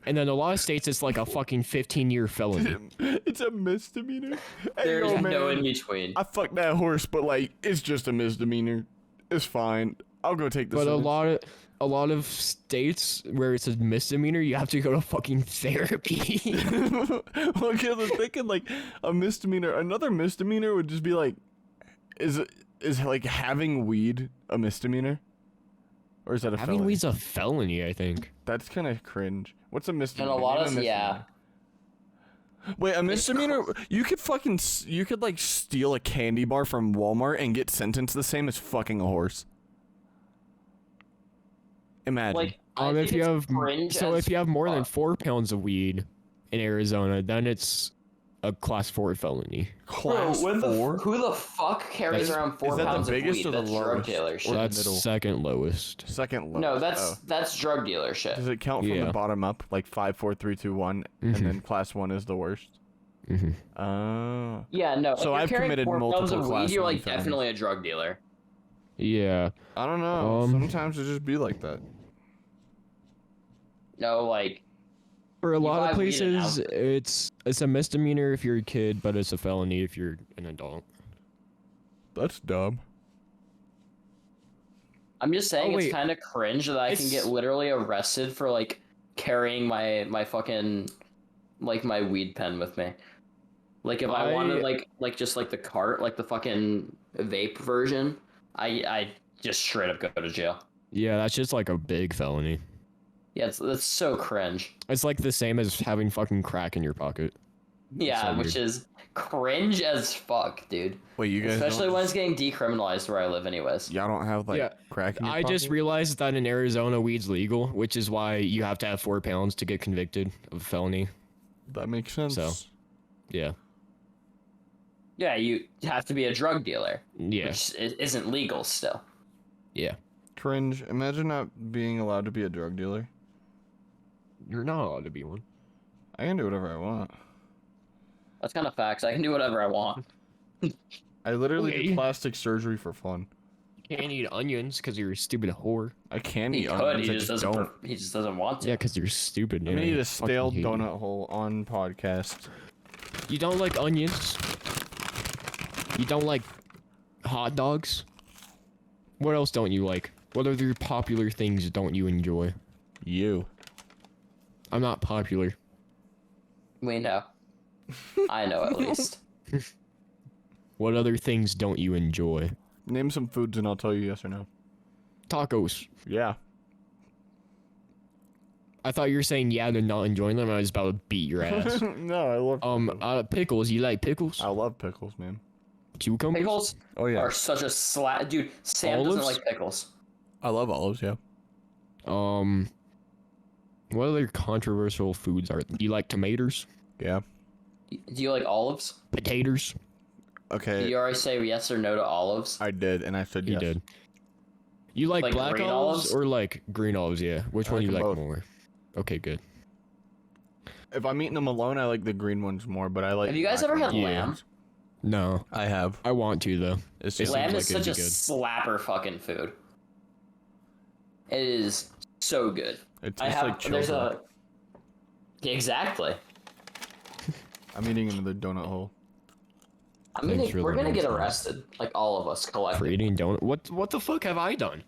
and then a lot of states it's like a fucking 15-year felony. It's a misdemeanor. Hey, There's yo, no man, in between. I fucked that horse, but like it's just a misdemeanor. It's fine. I'll go take this. But a lot of states where it's a misdemeanor, you have to go to fucking therapy. Well, because I'm thinking like a misdemeanor. Another misdemeanor would just be like, is it is like having weed a misdemeanor? Or is that a Having felony? weed's a felony, I think. That's kind of cringe. What's a And misdemeanor? a lot Name of yeah. misdemeanor. Wait, a misdemeanor? You could you could like steal a candy bar from Walmart and get sentenced the same as fucking a horse. Imagine. Like I If think you it's have cringe so as if you have more than fuck. 4 pounds of weed in Arizona, then it's a class 4 felony. Class Bro, 4? who the fuck carries That's- around 4 that the pounds of biggest weed? or the That's drug lowest? dealer Or shit. the That's middle? second lowest. Second lowest. No, Oh. that's drug dealer shit. Does it count from Yeah. the bottom up, like 5, 4, 3, 2, 1, and Mhm. then class 1 is the worst? hmm Oh. Yeah, no. So if I've you're carrying committed 4 pounds multiple of class weed, you're 1 like felonies. definitely a drug dealer. Yeah. I don't know. Um, Sometimes it just be like that. No, like For a You lot of buy weed in places, it's a misdemeanor if you're a kid, but it's a felony if you're an adult. That's dumb. I'm just saying Oh, it's wait. kind of cringe that I can It's- get literally arrested for like carrying my fucking like my weed pen with me. Like if I wanted like just like the cart, like the fucking vape version, I just straight up go to jail. Yeah, that's just like a big felony. Yeah, that's so cringe. It's like the same as having fucking crack in your pocket. Yeah, so which weird. is cringe as fuck, dude. Wait, you guys Especially don't when it's getting decriminalized where I live, anyways. y'all don't have like Yeah, crack in your I just pocket? realized that in Arizona, weed's legal, which is why you have to have 4 pounds to get convicted of a felony. That makes sense. So. Yeah. Yeah, you have to be a drug dealer, Yeah. which isn't legal still. Yeah. Cringe. Imagine not being allowed to be a drug dealer. You're not allowed to be one. I can do whatever I want. That's kind of facts. I can do whatever I want. I literally Okay. did plastic surgery for fun. You can't eat onions because you're a stupid whore. I can He eat could. onions. He I just just doesn't. don't. He just doesn't want to. Yeah, because you're stupid. I'm gonna eat I a stale fucking hate you. donut hole on podcast. You don't like onions? You don't like hot dogs? What else don't you like? What other popular things don't you enjoy? You. I'm not popular. We know. I know at least. What other things don't you enjoy? Name some foods and I'll tell you yes or no. Tacos. Yeah. I thought you were saying yeah to not enjoying them. I was about to beat your ass. No, I love pickles. Pickles. You like pickles? I love pickles, man. Cucumbers? Pickles Oh yeah. are such a slap, dude. Sam doesn't Olives? like pickles. I love olives, yeah. What other controversial foods are? Do you like tomatoes? Yeah. Do you like olives? Potatoes? Did Okay. you already say yes or no to olives? I did, and I said You yes. did. You like, Like black green olives olives? or like green olives? Yeah. Which I one like do you them like both. more? Okay, good. If I'm eating them alone, I like the green ones more, but I like. Have you guys black ever ones. had Yeah. lamb? No, I have. I want to though. It's It just Lamb seems is like such a it'd be slapper fucking food. It is so good. it I tastes have. like There's children. a. Exactly. I'm eating into the donut hole. Thanks for We're the gonna get nonsense. arrested, like all of us For collectively. eating donut. What the fuck have I done?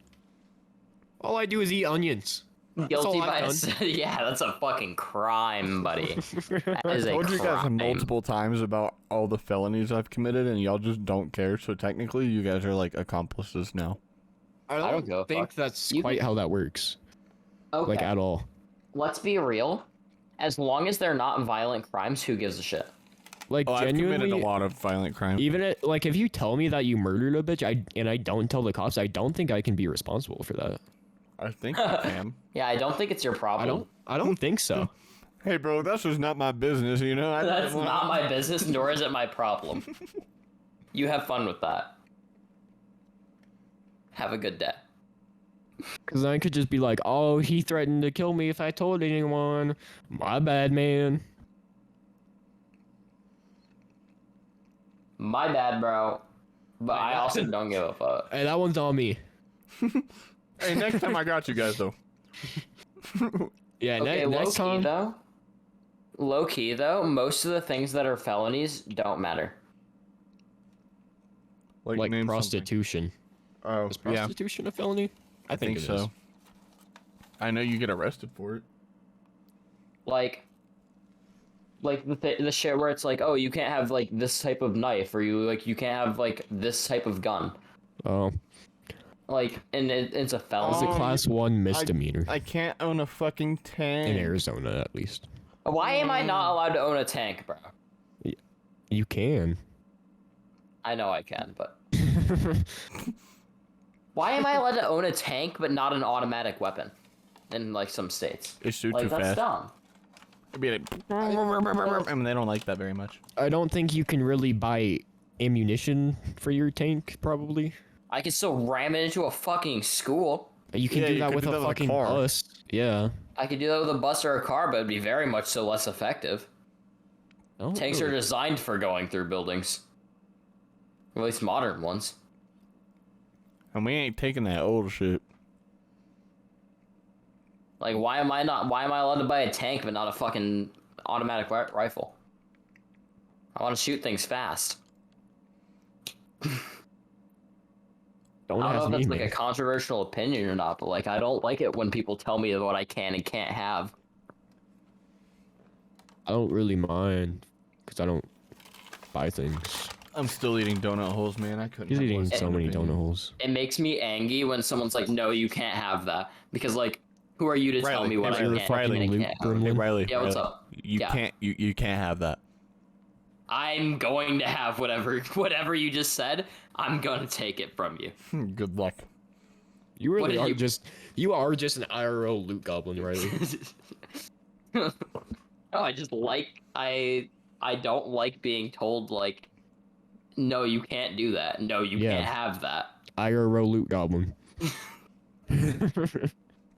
All I do is eat onions. Guilty all by I've done. yeah, that's a fucking crime, buddy. That is I a told you guys crime. multiple times about all the felonies I've committed, and y'all just don't care. So technically, you guys are like accomplices now. I don't give a think fuck. that's You quite can- how that works. Okay, Like at all. let's be real. As long as they're not violent crimes, who gives a shit? Like Oh, I've committed genuinely, a lot of violent crimes. even like if you tell me that you murdered a bitch, I don't tell the cops, I don't think I can be responsible for that. I think I can. Yeah, I don't think it's your problem. I don't think so. Hey, bro, that's just not my business, you know. That's not my business, nor is it my problem. You have fun with that. Have a good day. Because I could just be like, oh, he threatened to kill me if I told anyone. My bad, man. My bad, bro. But I also don't give a fuck. Hey, that one's on me. Hey, next time I got you guys though. Yeah, Okay, next time. Low key though, most of the things that are felonies don't matter. Like name something. prostitution. Oh, Is yeah, prostitution a felony? I think it so. is. I know you get arrested for it. Like the shit where it's like, oh, you can't have like this type of knife, or you can't have like this type of gun. Oh, Like, and it's a it's felony. a class 1 misdemeanor I can't own a fucking tank. in Arizona, at least. Why am I not allowed to own a tank, bro? You can. I know I can, but why am I allowed to own a tank but not an automatic weapon? In like some states, They shoot like too that's fast. dumb. It'd be like, I mean, they don't like that very much. I don't think you can really buy ammunition for your tank, probably. I can still ram it into a fucking school. You can Yeah, do you that could with do a that with a fucking car. bus. Yeah. I could do that with a bus or a car, but it'd be very much so less effective. Oh, Tanks are really? designed for going through buildings. At least modern ones. And we ain't taking that old shit. Like, why am I allowed to buy a tank but not a fucking automatic rifle? I want to shoot things fast. Don't I don't know ask if me, that's like man. a controversial opinion or not, but like I don't like it when people tell me what I can and can't have. I don't really mind, because I don't buy things. I'm still eating donut holes, man. I couldn't. He's have eating less so of an many opinion. donut holes. It makes me angry when someone's like, "No, you can't have that," because like, who are you to tell Riley, me what hey, I You're a can fucking and loot can't have? Hey gremlin. Riley. Yeah, what's Riley, up? You Yeah. can't. You can't have that. I'm going to have whatever you just said. I'm gonna take it from you. Good luck. You What really did are you- you are just an IRL loot goblin, Riley. Oh, I just like I don't like being told like, no, you can't do that. No, you Yeah. can't have that. IRL loot goblin.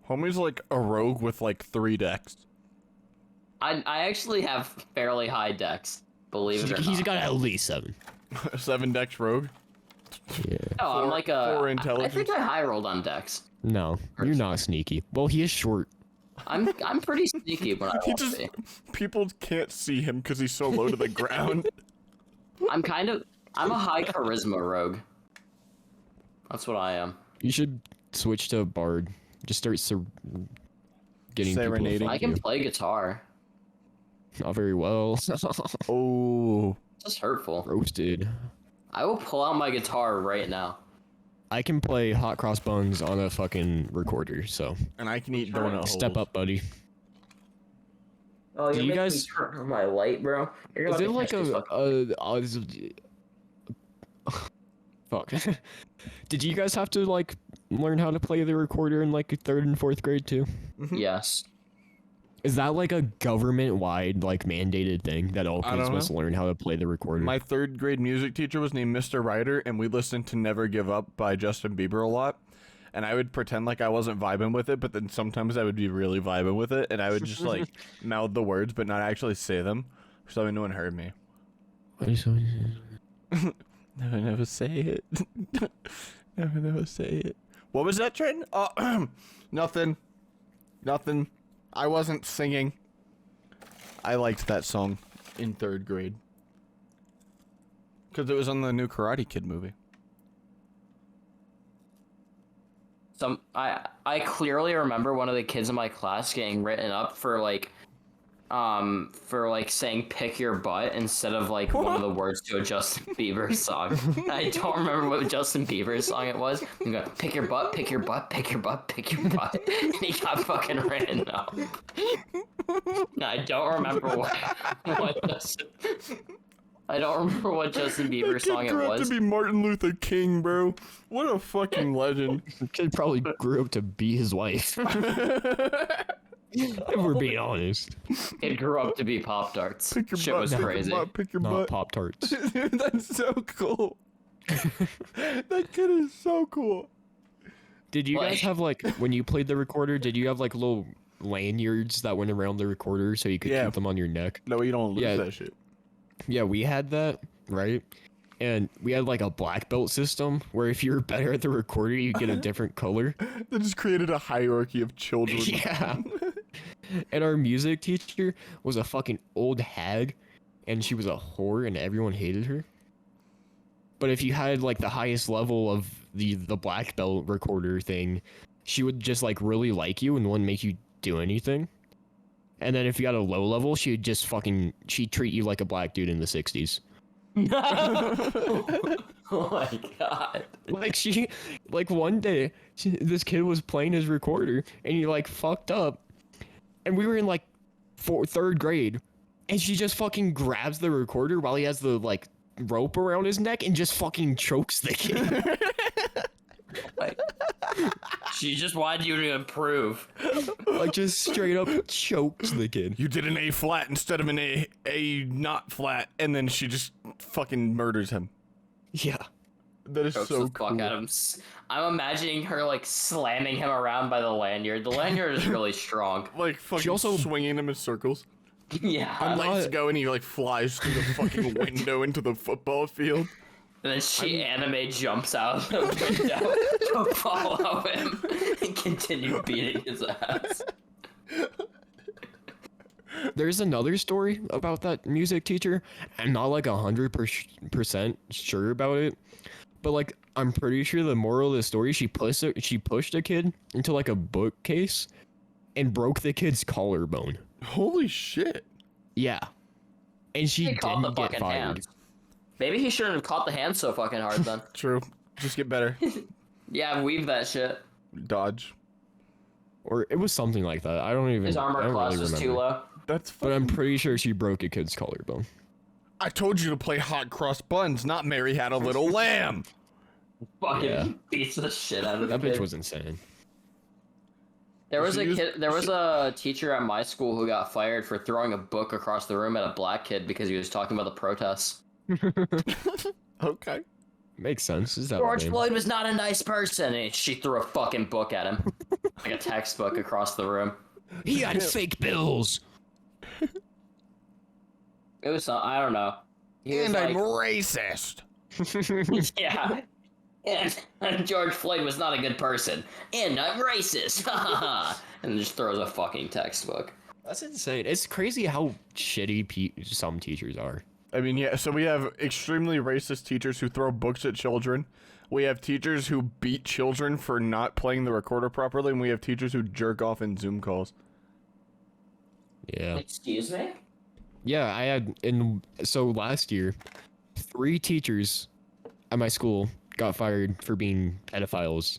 Homie's like a rogue with like 3 decks. I actually have fairly high decks, believe it or He's not. got at least 7. 7 decks rogue. Yeah. No, I'm four- like a. four I think intelligence. I high rolled on decks. No, you're not sneaky. Well, he is short. I'm pretty sneaky when I He want just to be. people can't see him because he's so low to the ground. I'm a high charisma rogue. That's what I am. You should switch to bard. Just start getting Serenading. people I to can fuck you. play guitar. Not very well. Oh, It's just hurtful. Roasted. I will pull out my guitar right now. I can play hot cross buns on a fucking recorder, so and I can eat donut holes. step up, buddy. Oh, you're you making me guys turn on my light, bro. Is it like fuck? Did you guys have to like learn how to play the recorder in like 3rd and 4th grade too? Yes. Is that like a government-wide like mandated thing that all I kids don't must learn how to play the recorder? My 3rd grade music teacher was named Mr. Ryder, and we listened to Never Give Up by Justin Bieber a lot. And I would pretend like I wasn't vibing with it, but then sometimes I would be really vibing with it, and I would just like mouth the words but not actually say them, so no one heard me. Never say it. never say it. What was that, Trenton? Oh, nothing. I wasn't singing. I liked that song in 3rd grade. Because it was on the new Karate Kid movie. I clearly remember one of the kids in my class getting written up for saying "pick your butt" instead of like one of the words to a Justin Bieber song. I don't remember what Justin Bieber's song it was. You go, pick your butt, pick your butt, pick your butt, pick your butt. And he got fucking written up. I don't remember what Justin. I don't remember what Justin Bieber That sir kid it grew up was. to be Martin Luther King, bro. What a fucking legend. Kid probably grew up to be his wife. If we're being honest. It grew up to be Pop Tarts. Pick your Shit butt, was pick your crazy. butt, pick your Not butt. Pop Tarts. Dude, that's so cool. That kid is so cool. Did you guys Like- have like when you played the recorder? Did you have like little lanyards that went around the recorder so you could Yeah. keep them on your neck? No, you don't lose Yeah. that shit. Yeah, we had that, right? And we had like a black belt system where if you were better at the recorder, you get a different color. They just created a hierarchy of children. Yeah. And our music teacher was a fucking old hag, and she was a whore, and everyone hated her. But if you had like the highest level of the black belt recorder thing, she would just like really like you and wouldn't make you do anything. And then if you got a low level, she'd treat you like a black dude in the 60s. Oh my god. Like one day, this kid was playing his recorder and he like fucked up, and we were in like third grade, and she just fucking grabs the recorder while he has the like rope around his neck and just fucking chokes the kid. Like, she just wanted you to improve. Like just straight up chokes the kid. You did an A flat instead of an A not flat, and then she just fucking murders him. Yeah. That is Chokes so the cool. fuck out of him. I'm imagining her like slamming him around by the lanyard. The lanyard is really strong. Like fucking also- swinging him in circles. Yeah. And lights not- go and he like flies through the fucking window into the football field. And then she anime jumps out of the window to follow him and continue beating his ass. There's another story about that music teacher. I'm not like 100% sure about it, but like I'm pretty sure the moral of the story, she pushed a kid into like a bookcase and broke the kid's collarbone. Holy shit. Yeah, and she He caught the didn't get fucking fired. hands. Maybe he shouldn't have caught the hands so fucking hard then. True. Just get better. Yeah, weave that shit. Dodge. Or it was something like that. I don't even. His I armor don't class really was too remember. low. That's But I'm fucking... pretty sure she broke a kid's collarbone. I told you to play hot cross buns, not Mary Had a Little Lamb. Fucking Yeah. beats the shit out of the That bitch kid. was insane. There was She a used- kid. There was a teacher at my school who got fired for throwing a book across the room at a black kid because he was talking about the protests. Okay. Makes sense. Is that George lame? Floyd was not a nice person, and she threw a fucking book at him, like a textbook across the room. He had fake bills. It was. I don't know. He was And I'm like, racist. yeah. And George Floyd was not a good person, and I'm racist. And just throws a fucking textbook. That's insane. It's crazy how shitty some teachers are. I mean, yeah, so we have extremely racist teachers who throw books at children. We have teachers who beat children for not playing the recorder properly, and we have teachers who jerk off in Zoom calls. Yeah. Excuse me? Yeah, I had so last year, 3 teachers at my school got fired for being pedophiles,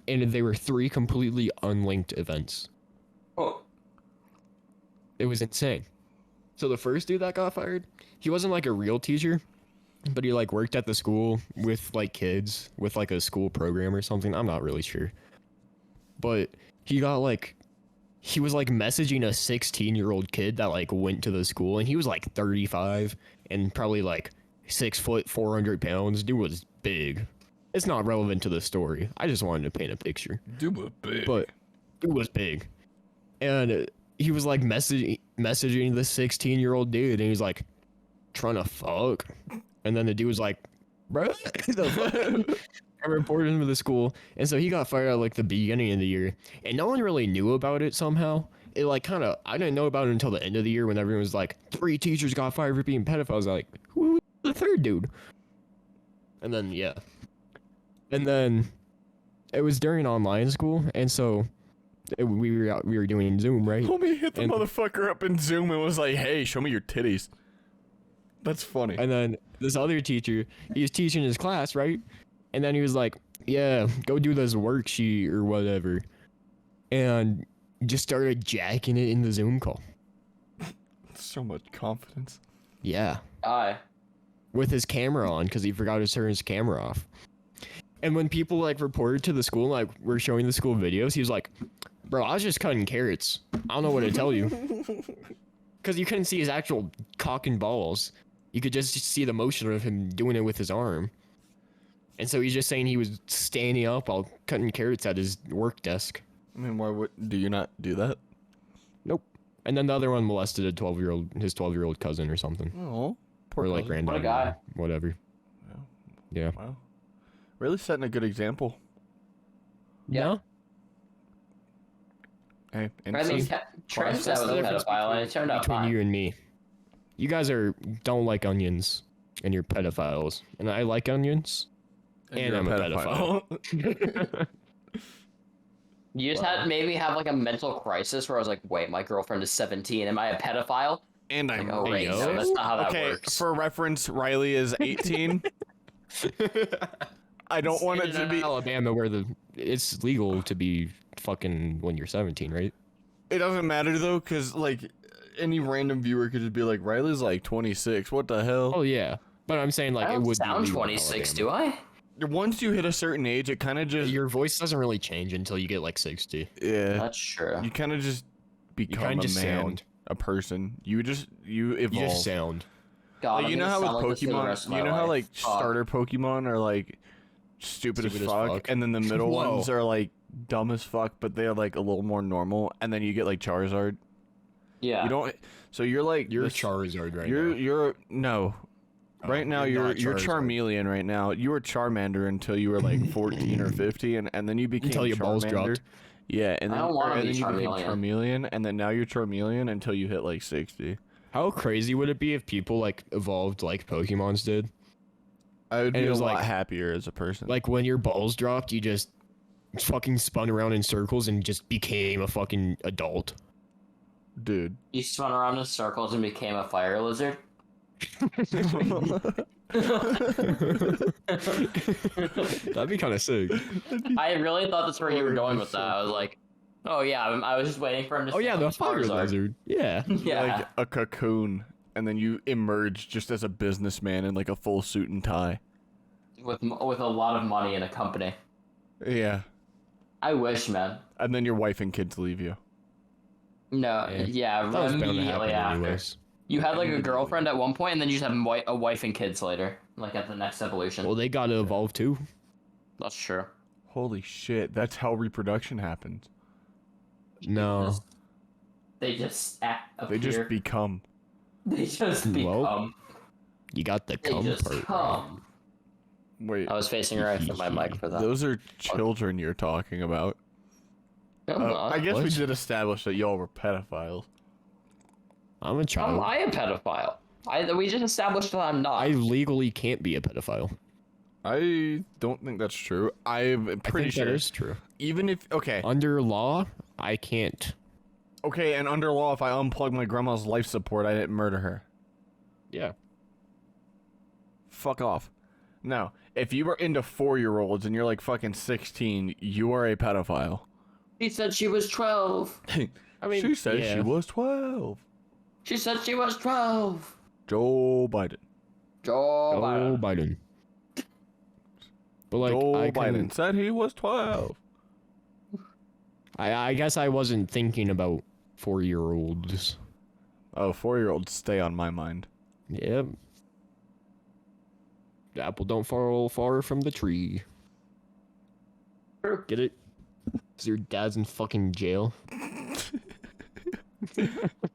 and they were 3 completely unlinked events. Oh. It was insane. So the first dude that got fired, he wasn't like a real teacher, but he like worked at the school with like kids with like a school program or something. I'm not really sure. But he got like he was like messaging a 16-year-old kid that like went to the school, and he was like 35 and probably like 6 foot 400 pounds. Dude was big. It's not relevant to the story. I just wanted to paint a picture. Dude was big. But it was big. And he was like messaging the 16-year-old dude, and he's like trying to fuck. And then the dude was like, bro, the fuck? I reported him to the school. And so he got fired at like the beginning of the year, and no one really knew about it somehow. It like kind of, I didn't know about it until the end of the year when everyone was like, 3 teachers got fired for being pedophiles. I was like, who was the third dude? And then, yeah. And then it was during online school, and so we were doing Zoom, right? Homie hit the And- motherfucker up in Zoom and was like, hey, show me your titties. That's funny. And then this other teacher, he was teaching his class, right? And then he was like, yeah, go do this worksheet or whatever. And just started jacking it in the Zoom call. So much confidence. Yeah. Aye. With his camera on, because he forgot to turn his camera off. And when people like reported to the school, like we're showing the school videos, he was like, bro, I was just cutting carrots. I don't know what to tell you. Because you couldn't see his actual cock and balls. You could just see the motion of him doing it with his arm. And so he's just saying he was standing up while cutting carrots at his work desk. I mean, why would do you not do that? Nope. And then the other one molested his 12-year-old cousin or something. Oh, poor Or like cousin. random. What a guy. Whatever. Yeah. Wow. Really setting a good example. Yeah. No? Hey, I mean, incest. Trent That's was the a difference pedophile, and it turned out Between fine. you and me. You guys don't like onions, and you're pedophiles. And I like onions. And you're I'm a pedophile. You just had maybe have like a mental crisis where I was like, wait, my girlfriend is 17. Am I a pedophile? And I'm Like, oh wait, yo. no, that's not how that okay. works. For reference, Riley is 18. I don't want it to be. Alabama, where it's legal to be fucking when you're 17, right? It doesn't matter though, cause like any random viewer could just be like, Riley's like 26. What the hell? Oh yeah, but I'm saying like I it don't would sound be legal in 26, Alabama. do I? Once you hit a certain age, it kind of just Your voice doesn't really change until you get like 60. yeah. That's true. You kind of just become kinda a just man, sound. a person. You evolve. You just sound. God, Like, I'm you know gonna how with sound like this for the rest of Pokemon, my you know how life. like Fuck. starter Pokemon are like stupid as fuck, and then the middle Whoa. ones are like dumb as fuck, but they're like a little more normal, and then you get like Charizard. Yeah. You don't. So you're like You're this- Charizard right You're now. you're no. Oh, Right now you're you're not Charizard. Charmeleon right now. You were Charmander until you were like 14 or 15, and then you became Until your balls Charmander. dropped. Yeah, and I then, don't wanna and be then you became Charmeleon. Charmeleon, and then now you're Charmeleon until you hit like 60. How crazy would it be if people like evolved like Pokemon's did? I would And be it a was lot like- happier as a person. Like when your balls dropped, you just fucking spun around in circles and just became a fucking adult. dude. You spun around in circles and became a fire lizard? That'd be kind of sick. I really thought that's where you were going with that. I was like, oh yeah, I was just waiting for him to Oh yeah, say the fire Charizard. lizard. Yeah. Yeah. Like a cocoon, and then you emerge just as a businessman in like a full suit and tie. with a lot of money in a company. Yeah, I wish, man. and then your wife and kids leave you. No, yeah, That was bound to immediately happen after. anyways. You had like a girlfriend at one point, and then you just have a wife and kids later, like at the next evolution. Well, they gotta evolve too. That's true. Holy shit, that's how reproduction happens. No. They just appear. They just become. They just Well, become. You got the They cum just part. come. Wait, I was facing right from my mic for that. those are children you're talking about. I'm not. I guess we What? did establish that y'all were pedophiles. I'm a How child. am I a pedophile? We just established that I'm not. I legally can't be a pedophile. I don't think that's true. I'm I pretty think sure. that is true. Even if Under law, I can't. okay, and under law, if I unplug my grandma's life support, I didn't murder her. Yeah. Fuck off. No, if you were into 4-year-olds and you're like fucking 16, you are a pedophile. She said she was 12. I mean, she said yeah. she was 12. She said she was 12. Joe Biden. Joe Joe Biden. Biden. But like, Joe I Biden said he was 12. I guess I wasn't thinking about 4-year-olds. Oh, 4-year-olds stay on my mind. Yep. The apple don't fall far from the tree. Get it? 'Cause your dad's in fucking jail.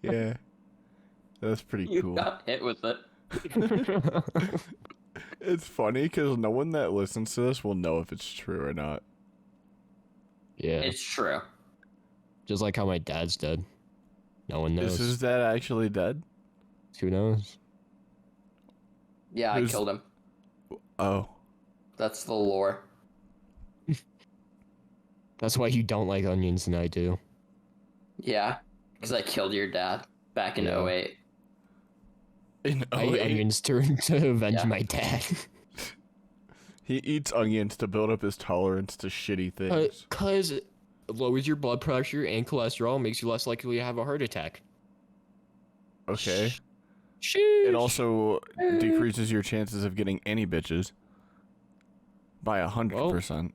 Yeah. That's pretty You cool. got hit with it. It's funny because no one that listens to this will know if it's true or not. Yeah. It's true. Just like how my dad's dead. No one knows. Is his dad actually dead? Who knows? Yeah, Who's- I killed him. Oh. That's the lore. That's why you don't like onions and I do. Yeah, because I killed your dad back in Yeah. 08. In I eat 08, onions to avenge Yeah. my dad. he eats onions to build up his tolerance to shitty things. Cause it lowers your blood pressure and cholesterol, makes you less likely to have a heart attack. Okay. Sheesh. It also decreases your chances of getting any bitches by 100%.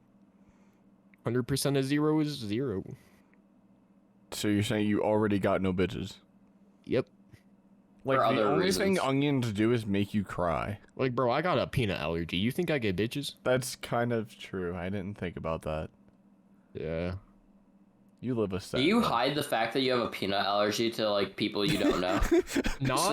100% of 0 is 0. So you're saying you already got no bitches? Yep. Like, For the other only thing reasons. onions do is make you cry. Like, bro, I got a peanut allergy. You think I get bitches? That's kind of true. I didn't think about that. Yeah. You live a Do sad you life. hide the fact that you have a peanut allergy to like people you don't know, so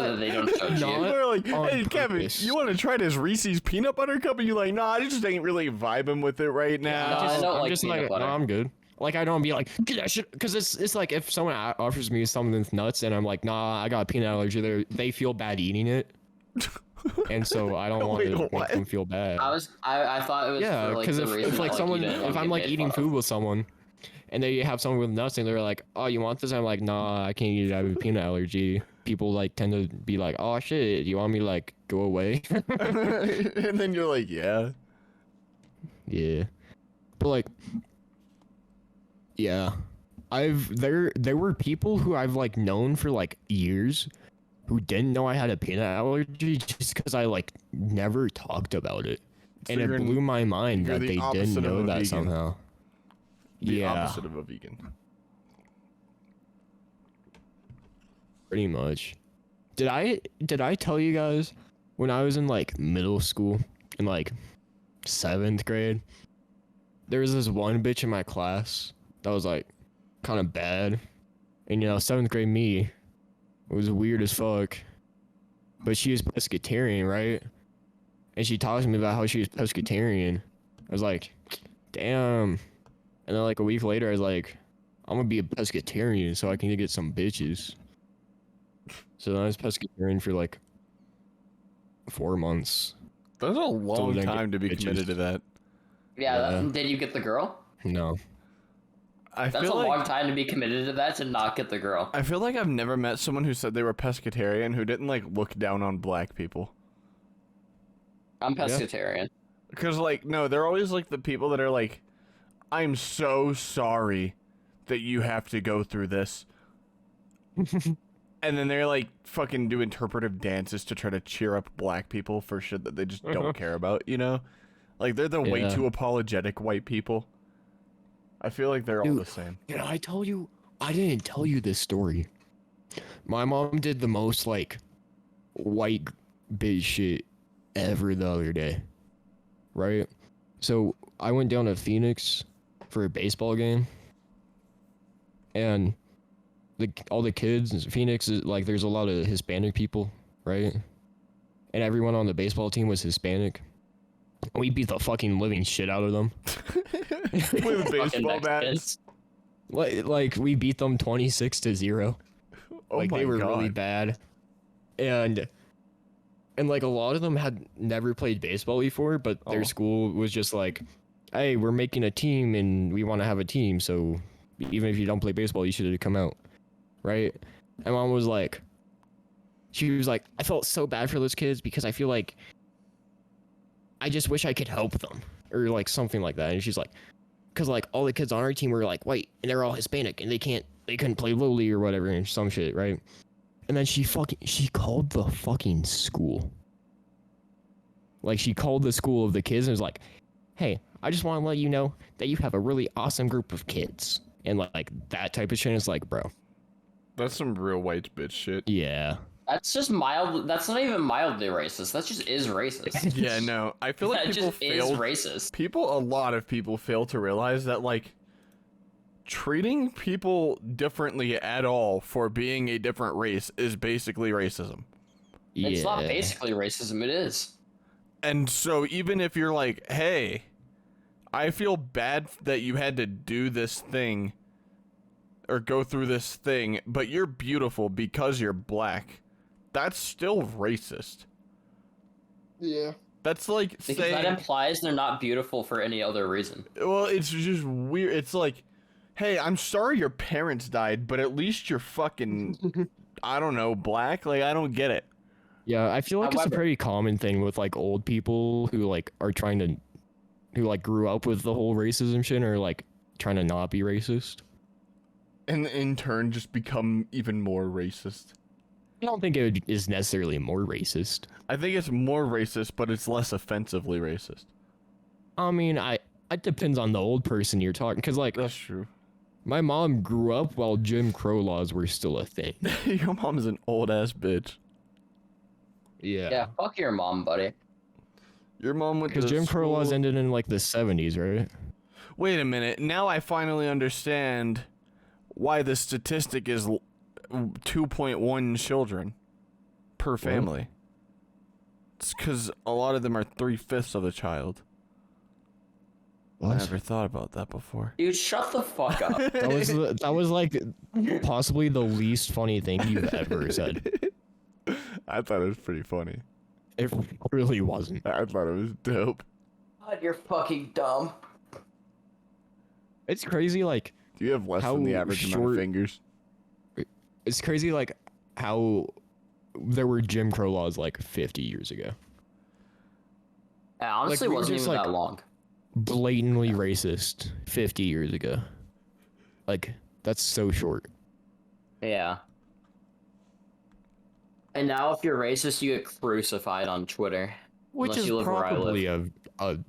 that they don't judge not- you? People are like, on hey, Kevin, purpose. you want to try this Reese's peanut butter cup? And you're like, nah, I just ain't really vibing with it right now. No, I don't I'm like just peanut like, butter. no, I'm good. Like, I don't be like, get that shit. Because it's like if someone offers me something that's nuts and I'm like, nah, I got a peanut allergy, they feel bad eating it. And so I don't want Wait, to make what? them feel bad. I thought it was Yeah, for, like, because the reason if like that, someone, you didn't if wanna I'm get like made eating fun of. food with someone, and they have someone with nuts, and they're like, "Oh, you want this?" I'm like, "Nah, I can't eat it. I have a peanut allergy." people like tend to be like, "Oh shit, you want me to like go away?" And then you're like, yeah. Yeah. But like, yeah, there were people who I've like known for like years who didn't know I had a peanut allergy just because I like never talked about it, So and it blew my mind you're that the they opposite didn't of know a that vegan. somehow. The Yeah, opposite of a vegan. pretty much. Did I tell you guys when I was in like middle school in like 7th grade? There was this one bitch in my class that was like kind of bad, and 7th grade me was weird as fuck. But she was pescatarian, right? And she talked to me about how she was pescatarian. I was like, damn. And then like a week later, I was like, I'm gonna be a pescatarian so I can get some bitches. So then I was pescatarian for like 4 months. That's a we long don't get time to be bitches. committed to that. Yeah. Yeah. Did you get the girl? No. I That's a feel like long time to be committed to that to not get the girl. I feel like I've never met someone who said they were pescatarian who didn't like look down on black people. I'm pescatarian. Because like no, they're always like the people that are like, I'm so sorry that you have to go through this. And then they're like fucking do interpretive dances to try to cheer up black people for shit that they just don't care about, you know? Like they're the way Yeah. too apologetic white people. I feel like they're all Dude. the same. I didn't tell you this story. My mom did the most like white bitch shit ever the other day. Right? So I went down to Phoenix for a baseball game. And all the kids in Phoenix is like there's a lot of Hispanic people, right? And everyone on the baseball team was Hispanic. We beat the fucking living shit out of them. With baseball Mexicans. bats. Like we beat them 26-0. Oh Like my they were god. really bad. And like a lot of them had never played baseball before, but Oh. their school was just like, "Hey, we're making a team and we want to have a team, so even if you don't play baseball, you should come out." Right? And mom was like, she was like, "I felt so bad for those kids because I feel like I just wish I could help them," or like something like that. And she's like, because like all the kids on our team were like white and they're all Hispanic and they couldn't play lowly or whatever and some shit, right? And then she called the fucking school. Like she called the school of the kids and was like, "Hey, I just want to let you know that you have a really awesome group of kids." And like that type of shit is like, bro. That's some real white bitch shit. Yeah. That's just mild. That's not even mildly racist. That just is racist. Yeah, no. I feel like That people just is fail. racist. A lot of people fail to realize that like treating people differently at all for being a different race is basically racism. It's not Yeah. basically racism. It is. And so even if you're like, "Hey, I feel bad that you had to do this thing or go through this thing, but you're beautiful because you're black." That's still racist. Yeah. That's like Because saying, that implies they're not beautiful for any other reason. well, it's just weird. It's like, "Hey, I'm sorry your parents died, but at least you're fucking, I don't know, black." Like, I don't get it. Yeah, I feel like it's a However- pretty common thing with like old people who like are who like grew up with the whole racism shit or like trying to not be racist. And in turn, just become even more racist. I don't think it is necessarily more racist. I think it's more racist, but it's less offensively racist. I mean, it depends on the old person you're talking, because like That's true. my mom grew up while Jim Crow laws were still a thing. Your mom's an old ass bitch. Yeah, fuck your mom, buddy. Your mom went to Because Jim Crow laws school- ended in like the 70s, right? Wait a minute. Now I finally understand why the statistic is 2.1 children per family. It's because a lot of them are 3/5 of a child. I What? never thought about that before. Dude, shut the fuck up. That was like possibly the least funny thing you've ever said. I thought it was pretty funny. It really wasn't. I thought it was dope. God, you're fucking dumb. It's crazy, like Do you have less than the How average amount short- of fingers? it's crazy like how there were Jim Crow laws like 50 years ago. It honestly we were wasn't just, even like, that long. Blatantly racist 50 years ago. Like, that's so short. Yeah. And now if you're racist, you get crucified on Twitter. Which Unless is you live where I probably a good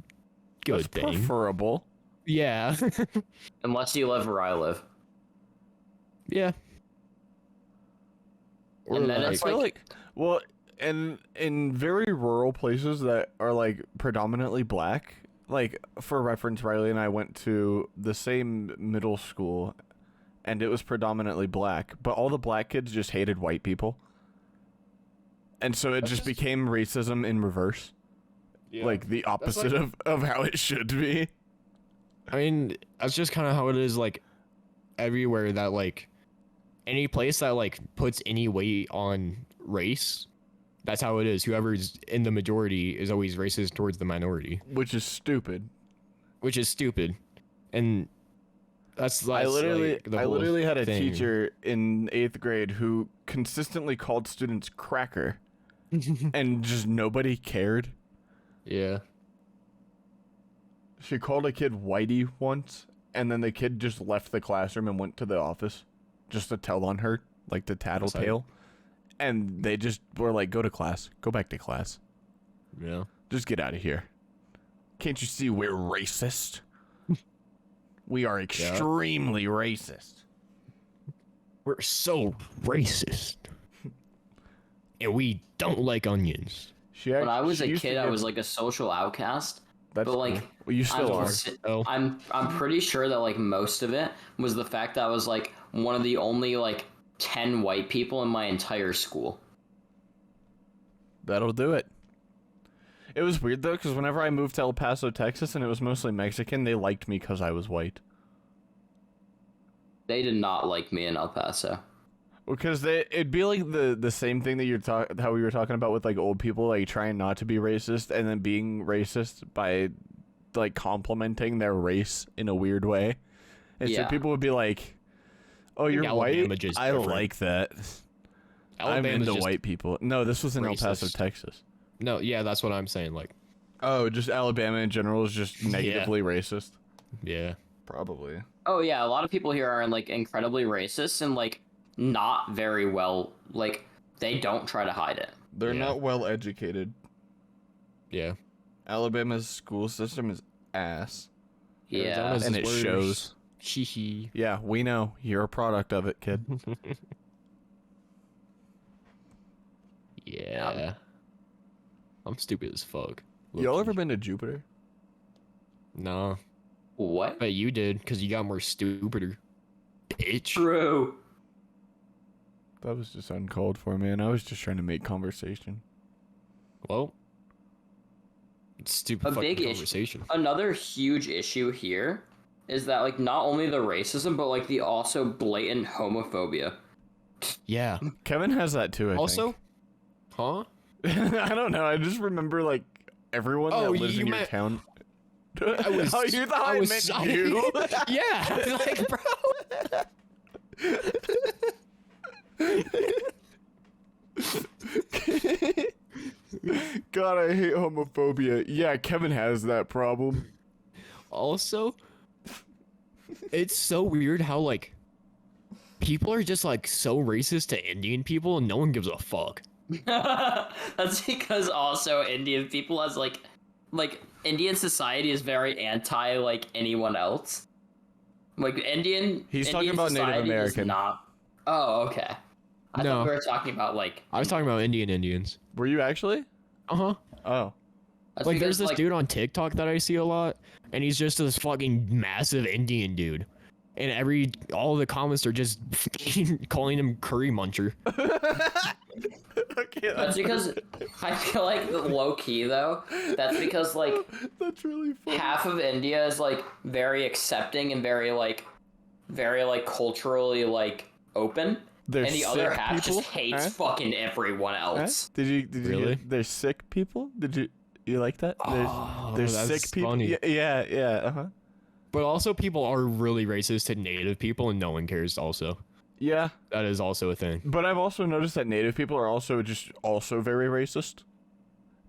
That's thing. preferable. Yeah. Unless you live where I live. Yeah. And then I it's feel like, well, and in very rural places that are like predominantly black, like for reference, Riley and I went to the same middle school, and it was predominantly black, but all the black kids just hated white people, and so it just became racism in reverse, like the opposite of how it should be. I mean, that's just kind of how it is, like, everywhere that, like, any place that, like, puts any weight on race, that's how it is. Whoever's in the majority is always racist towards the minority. Which is stupid. Which is stupid. And that's I literally, like, the I whole literally had a thing. teacher in 8th grade who consistently called students cracker, and just nobody cared. Yeah. She called a kid whitey once, and then the kid just left the classroom and went to the office just to tell on her, like the tattletale. And they just were like, go to class. Go back to class. Yeah. Just get out of here. Can't you see we're racist? We are extremely racist. We're so racist. And we don't like onions. when I was a kid, I was like a social outcast. But like, well, you still are. I'm pretty sure that like most of it was the fact that I was like one of the only like 10 white people in my entire school. That'll do it. It was weird though, because whenever I moved to El Paso, Texas, and it was mostly Mexican, they liked me because I was white. They did not like me in El Paso. Because it'd be like the same thing that how we were talking about with like old people, like trying not to be racist and then being racist by like complimenting their race in a weird way. And so people would be like, "Oh, you're white? I don't like that. I'm into white people." No, this was in El Paso, Texas. No, yeah, that's what I'm saying. Like, oh, just Alabama in general is just negatively racist. Yeah, probably. Oh yeah, a lot of people here are like incredibly racist and like not very well, like they don't try to hide it. They're not well educated. Yeah. Alabama's school system is ass. Yeah. And it shows. Hee. Yeah, we know. You're a product of it, kid. Yeah. I'm stupid as fuck. Y'all ever been to Jupiter? No. What? But you did, because you got more stupider. Bitch. True. That was just uncalled for, man. I was just trying to make conversation. Well, stupid fucking conversation. Another huge issue here is that like not only the racism, but like the also blatant homophobia. Yeah. Kevin has that too, I think. Huh? I don't know. I just remember like everyone that lives in your town. You thought I meant you? Yeah. Like, bro. God, I hate homophobia. Yeah, Kevin has that problem. Also, it's so weird how like people are just like so racist to Indian people and no one gives a fuck. That's because also Indian people has like Indian society is very anti like anyone else. Like He's talking about Native American. Oh, okay. I thought we were talking about like. I was talking about Indians. Were you actually? Uh-huh. Oh. That's like, because, there's this dude on TikTok that I see a lot, and he's just this fucking massive Indian dude. And all the comments are just calling him curry muncher. Okay, that's because I feel like low key though. That's because like that's really funny. Half of India is like very accepting and very culturally like open. And the other half just hates fucking everyone else. Did you really? There's sick people? Did you like that? There's sick people. Funny. Yeah. Uh-huh. But also people are really racist to native people and no one cares also. Yeah, That is also a thing. but I've also noticed that native people are also very racist.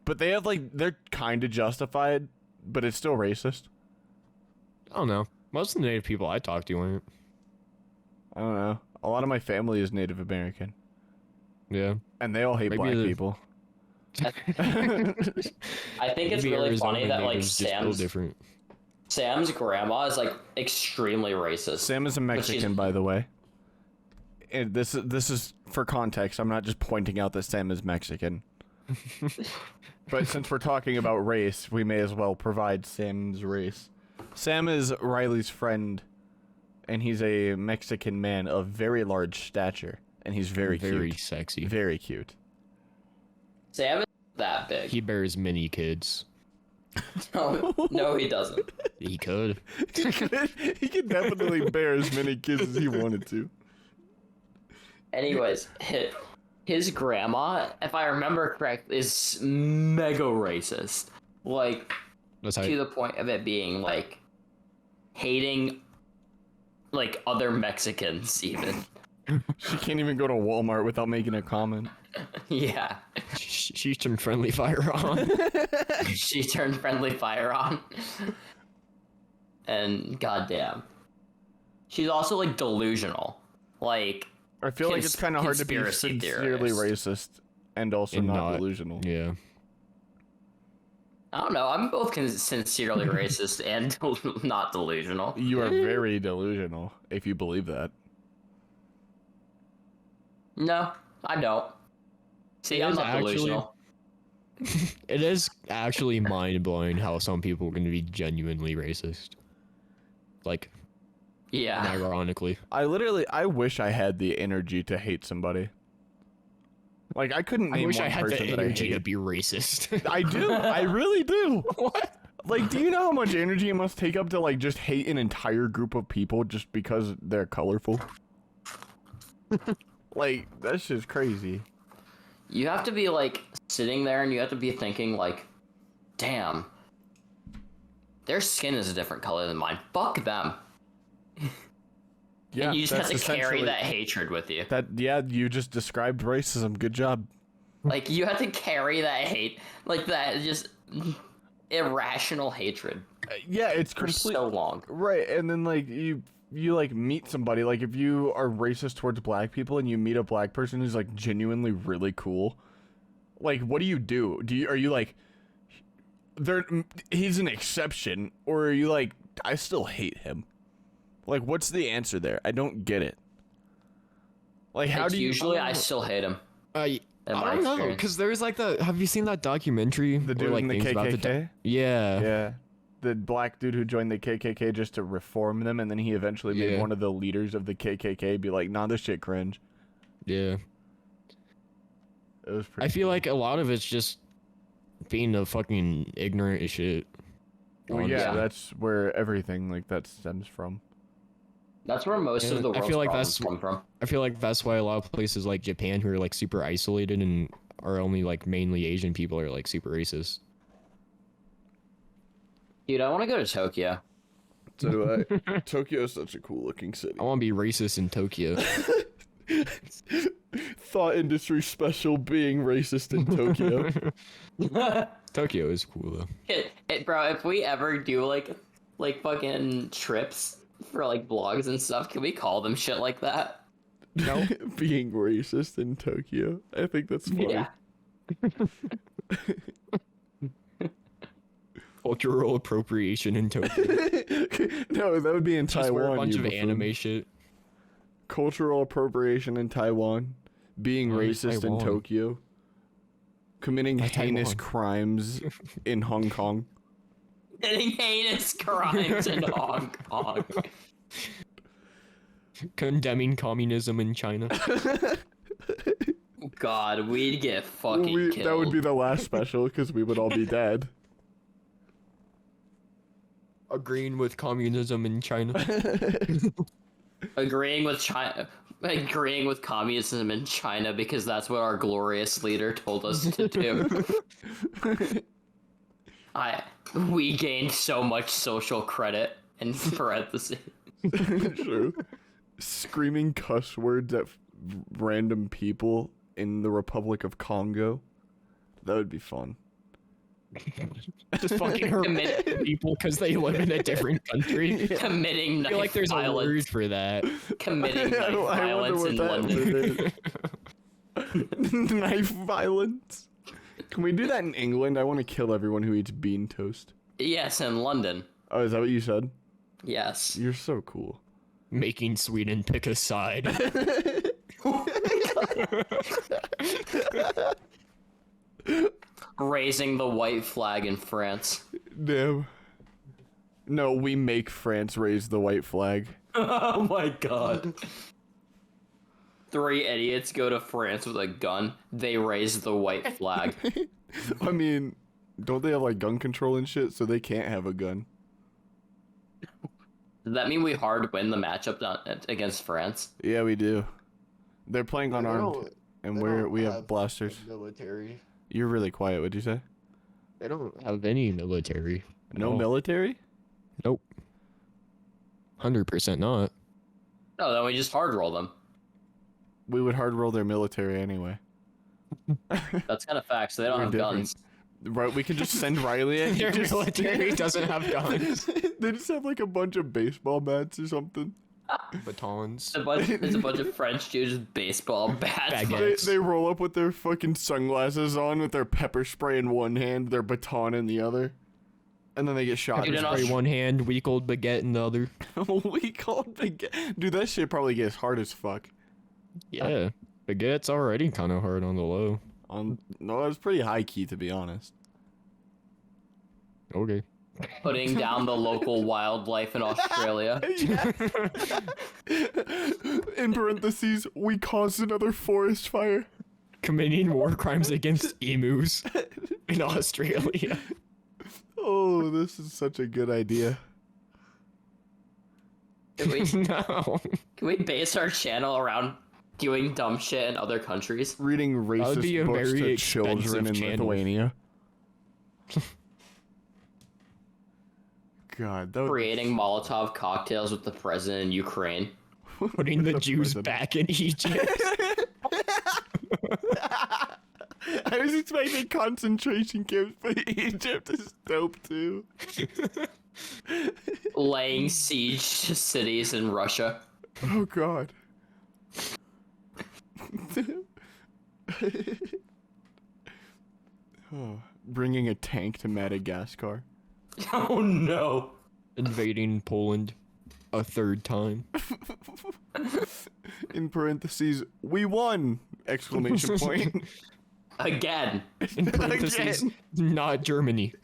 But they have they're kind of justified, but it's still racist. I don't know. Most of the native people I talk to aren't. I don't know. A lot of my family is Native American, Yeah. and they all hate Maybe black the- people. I think it's Maybe really Arizona funny that like natives just feel different. Sam's grandma is like extremely racist. Sam is a Mexican, by the way. And this is for context. I'm not just pointing out that Sam is Mexican. But since we're talking about race, we may as well provide Sam's race. Sam is Riley's friend, and he's a Mexican man of very large stature, and he's very cute. sexy. Very cute. Sam is that big. He bears many kids. No, he doesn't. He could. He could definitely bear as many kids as he wanted to. Anyways, his grandma, if I remember correctly, is mega racist. Like, That's how. to the point of it being like hating like other Mexicans even. She can't even go to Walmart without making a comment. Yeah. She turned friendly fire on. She turned friendly fire on. And goddamn. She's also like delusional. Like I feel like it's kind of hard to be conspiracy sincerely theorist. racist and also And not not- delusional. Yeah. I don't know. I'm both sincerely racist and not delusional. You are very delusional if you believe that. No, I don't. See, It I'm is not actually- delusional. It is actually mind blowing how some people can be genuinely racist. Like, Yeah. ironically. I wish I had the energy to hate somebody. Like I couldn't name I wish one I had person the that energy I to hate. be racist. I do. I really do. What? Like, do you know how much energy it must take up to like just hate an entire group of people just because they're colorful? Like, that's just crazy. You have to be like sitting there and you have to be thinking like, damn, their skin is a different color than mine. Fuck them. Yeah, And you just have that's to carry essentially- that hatred with you. Yeah, you just described racism. Good job. Like you have to carry that hate, like that just irrational hatred Yeah, it's for complete. so long. Right, and then like you like meet somebody, like if you are racist towards black people and you meet a black person who's like genuinely really cool, like what do? Are you like he's an exception, or are you like I still hate him? Like what's the answer there? I don't get it. Like how Like, do you usually I still hate him. I In my don't know, experience. because there's like the. Have you seen that documentary? the where, dude like, in the things about KKK? Yeah. Yeah. The black dude who joined the KKK just to reform them, and then he eventually made Yeah. one of the leaders of the KKK be like, "Nah, this shit cringe." Yeah. It was pretty I feel cool. like a lot of it's just being a fucking ignorant as shit. Well, yeah, honestly. that's where everything like that stems from. That's where most Yeah, of the I world's feel like problems that's- come from. I feel like that's why a lot of places like Japan, who are like super isolated and are only like mainly Asian people, are like super racist. Dude, I want to go to Tokyo. So do I. Tokyo is such a cool looking city. I want to be racist in Tokyo. Thought industry special being racist in Tokyo. Tokyo is cool though. Bro, if we ever do like fucking trips for like vlogs and stuff, can we call them shit like that? Being racist in Tokyo. I think that's funny. Yeah. Cultural appropriation in Tokyo. No, that would be in Just Taiwan. wear a bunch you of buffoon. anime shit. Cultural appropriation in Taiwan. Being Why racist in Taiwan? Tokyo. Committing Why heinous Taiwan? crimes in Hong Kong. Committing heinous crimes in Hong Kong. Condemning communism in China. God, we'd get fucking killed. That would be the last special because we would all be dead. Agreeing with communism in China. agreeing with China, agreeing with communism in China because that's what our glorious leader told us to do. We gained so much social credit in parentheses. True. screaming cuss words at random people in the Republic of Congo. That would be fun. Just fucking harass people because they live in a different country. Committing I knife feel like there's a violence. word for that. Committing knife I wonder violence what in that London. word is. Knife violence. Can we do that in England? I want to kill everyone who eats bean toast. Yes, in London. Oh, is that what you said? Yes. You're so cool. Making Sweden pick a side. Raising the white flag in France. Damn. No, we make France raise the white flag. Oh my god. 3 idiots go to France with a gun. They raise the white flag. I mean, don't they have like gun control and shit, so they can't have a gun? Does that mean we hard win the matchup against France? Yeah, we do. They're playing unarmed, and we have blasters. Military. You're really quiet. What'd you say? They don't have any military. No No. military? Nope. 100% not. No, then we just hard roll them. We would hard roll their military anyway. That's kind of facts. So they don't We're have different. guns. Right, we could just send Riley in. Their military doesn't have guns. They just have like a bunch of baseball bats or something. Batons. There's a bunch of French dudes with baseball bats. Baguette. They roll up with their fucking sunglasses on, with their pepper spray in one hand, their baton in the other, and then they get shot. Dude, in Spray one hand, weak old baguette in the other. We called dude. That shit probably gets hard as fuck. Yeah. Baguette's already kind of hard on the low. No, it's pretty high key to be honest. Okay. Putting down the local wildlife in Australia. In parentheses, we caused another forest fire. Committing war crimes against emus in Australia. Oh, this is such a good idea. Can we, No. can we base our channel around doing dumb shit in other countries? Reading would racist be a books very to children expensive in channel. Lithuania. God, that would Creating Molotov cocktails with the president in Ukraine. Putting the Jews president. back in Egypt. I was expecting concentration camps, but Egypt is dope too. Laying siege to cities in Russia. Oh God. Oh, bringing a tank to Madagascar. Oh no. Invading Poland a third time. In parentheses, we won! Exclamation point. Again. In parentheses, Again. not Germany.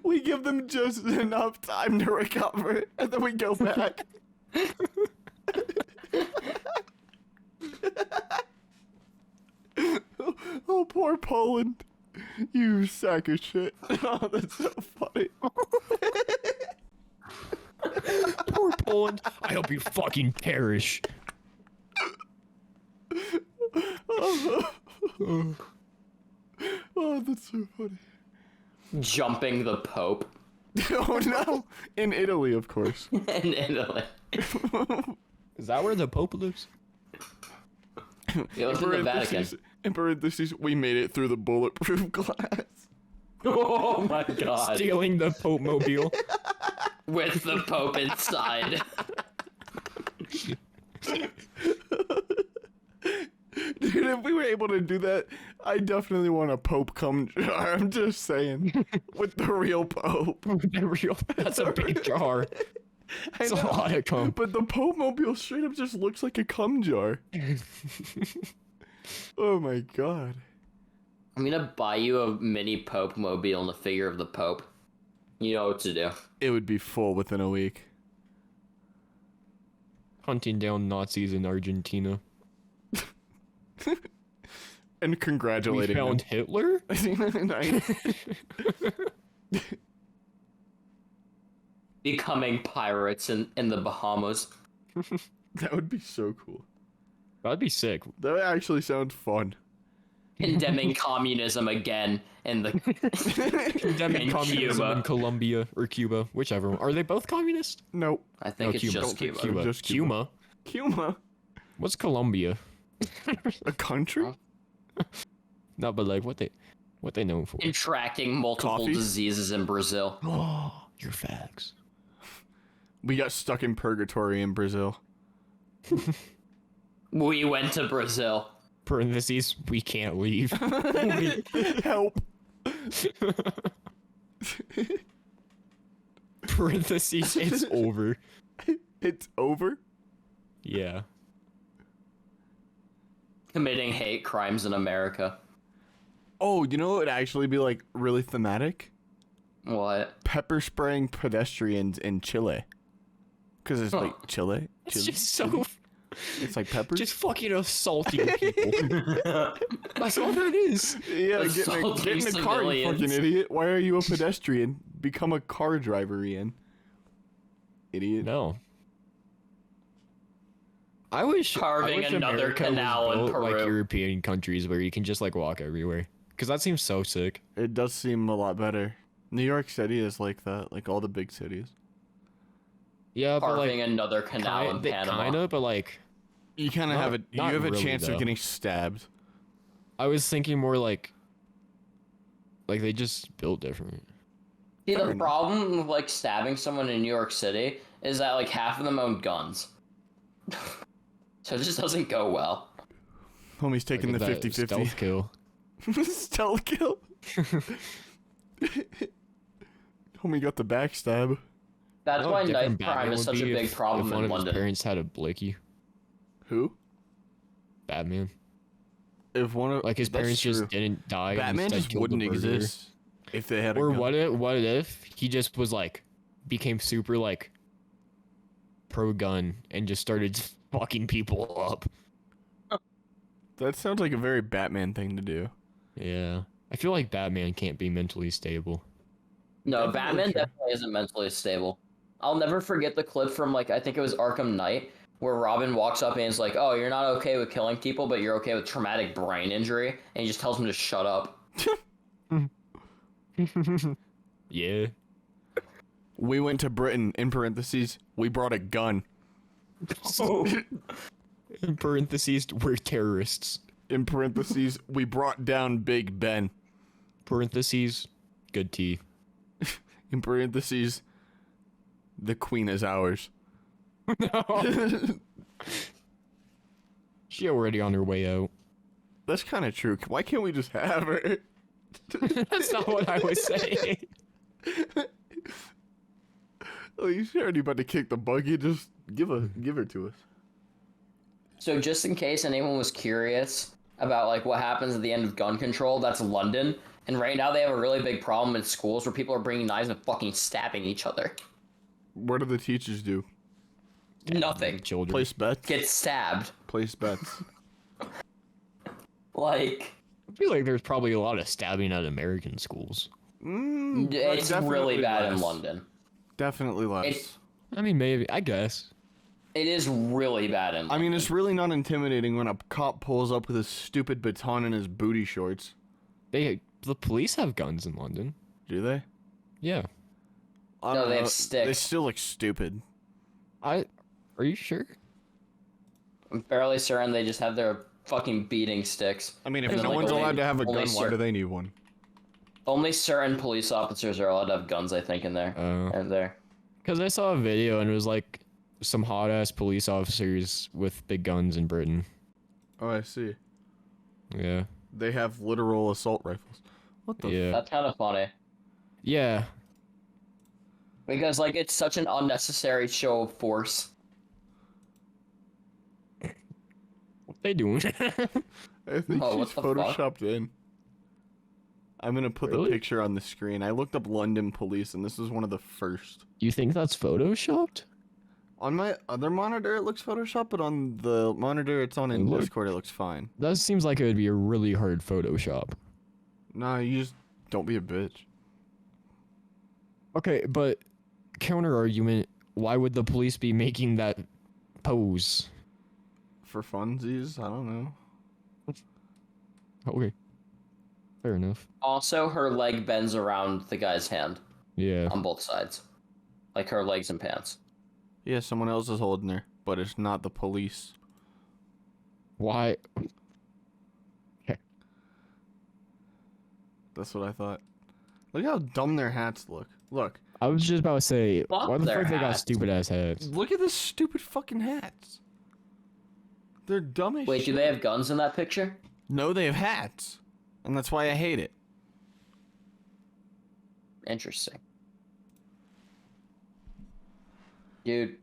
We give them just enough time to recover, and then we go back. Oh, poor Poland. You sack of shit. Oh, that's so funny. Poor Poland. I hope you fucking perish. Oh, that's so funny. Jumping the Pope Oh no! In Italy, of course. in Italy. Is that where the Pope lives? It was in the Vatican. In parentheses, we made it through the bulletproof glass. Oh my god. Stealing the Pope mobile. With the Pope inside. Dude, if we were able to do that, I definitely want a Pope cum jar. I'm just saying. With the real Pope. That's a big jar. It's a know. lot of cum. But the Pope mobile straight up just looks like a cum jar. Oh my god. I'm gonna buy you a mini Pope mobile and a figure of the Pope. You know what to do. It would be full within a week. Hunting down Nazis in Argentina. And We congratulating found Hitler? them. Nice. Becoming pirates in the Bahamas. That would be so cool. That'd be sick. That actually sounds fun. Condemning communism again in the Condemning in communism Cuba. in Colombia or Cuba, whichever one. Are they both communist? Nope. I think No, it's Cuba. just Don't think Cuba. so. Just Cuba. Cuba. What's Colombia? A country? No, but like what they known for? Tracking multiple Coffee? diseases in Brazil. Oh, your facts. We got stuck in purgatory in Brazil. We went to Brazil. Parentheses, we can't leave. Help. Parentheses, it's over. It's over? Yeah. Committing hate crimes in America. Oh, you know what would actually be like really thematic? What? Pepper spraying pedestrians in Chile. Because it's like Chile. It's Chile? just so It's like peppers. just fucking assaulting people. That's all that is. Yeah, get Assaulting in a car, you fucking civilians. idiot. Why are you a pedestrian? Become a car driver, Ian. Idiot. No. I wish Carving another America was canal in built like Peru. European countries where you can just like walk everywhere. Cause that seems so sick. It does seem a lot better. New York City is like that, like all the big cities. Yeah, but Carving like another canal in Panama. kinda, but like You kind of Not- have a not you have a really, chance though. of getting stabbed. I was thinking more like they just built different. See, Fair the enough. problem with like stabbing someone in New York City is that like half of them own guns. So it just doesn't go well. Homie's taking Like the that 50-50. stealth kill. Stealth kill. Homie got the backstab. That's How why different knife crime Batman is would such a be big if problem one in of his London. parents had a blicky. Who? Batman. If one of Like his that's parents true. just didn't die. and Batman instead just killed the wouldn't murderer. exist if they had a Or gun. what if he just was like became super like pro gun and just started fucking people up. That sounds like a very Batman thing to do. Yeah. I feel like Batman can't be mentally stable. No, Definitely Batman true. definitely isn't mentally stable. I'll never forget the clip from like I think it was Arkham Knight where Robin walks up and is like, "Oh, you're not okay with killing people, but you're okay with traumatic brain injury," and he just tells him to shut up. Yeah. We went to Britain, in parentheses, we brought a gun. In parentheses, we're terrorists. In parentheses, we brought down Big Ben. Parentheses, good tea. In parentheses, the queen is ours. No. She already on her way out. That's kind of true. Why can't we just have her? That's not what I was saying. Oh, you already about to kick the buggy. Just give her to us. So just in case anyone was curious about like what happens at the end of gun control, that's London. And right now they have a really big problem in schools where people are bringing knives and fucking stabbing each other. What do the teachers do? Nothing. Children. Place bets. Get stabbed. Place bets. Like, I feel like there's probably a lot of stabbing at American schools. it's really bad in London. Definitely less. It's- I mean, maybe. I guess. It is really bad in London. I mean, it's really not intimidating when a cop pulls up with his stupid baton in his booty shorts. The police have guns in London. Do they? Yeah. I No, don't they have know. sticks. They still look stupid. Are you sure? I'm fairly certain they just have their fucking beating sticks. I mean, if And no then, like, one's only- allowed to have a only gun, why cer- do they need one? Only certain police officers are allowed to have guns, I think, in there. And there. Because I saw a video and it was like some hot ass police officers with big guns in Britain. Oh, I see. Yeah. They have literal assault rifles. What the? Yeah. That's kind of funny. Yeah. Because, like, it's such an unnecessary show of force. What they doing? I think Oh, what she's the fuck? photoshopped in. I'm gonna put the Really? picture on the screen. I looked up London police, and this is one of the first. You think that's photoshopped? On my other monitor, it looks photoshopped, but on the monitor it's on in Look. Discord, it looks fine. That seems like it would be a really hard Photoshop. Nah, you just don't be a bitch. Okay, but counter argument, why would the police be making that pose? For funsies, I don't know. Okay. Fair enough. Also, her leg bends around the guy's hand Yeah. on both sides. Like her legs and pants. Yeah, someone else is holding her. but it's not the police. Why? That's what I thought. Look how dumb their hats look. Look. I was just about to say, Fuck why the their fuck they got hats. stupid ass hats? Look at this stupid fucking hats. They're dumb as Wait, shit. do they have guns in that picture? No, they have hats. And that's why I hate it. Interesting. Dude.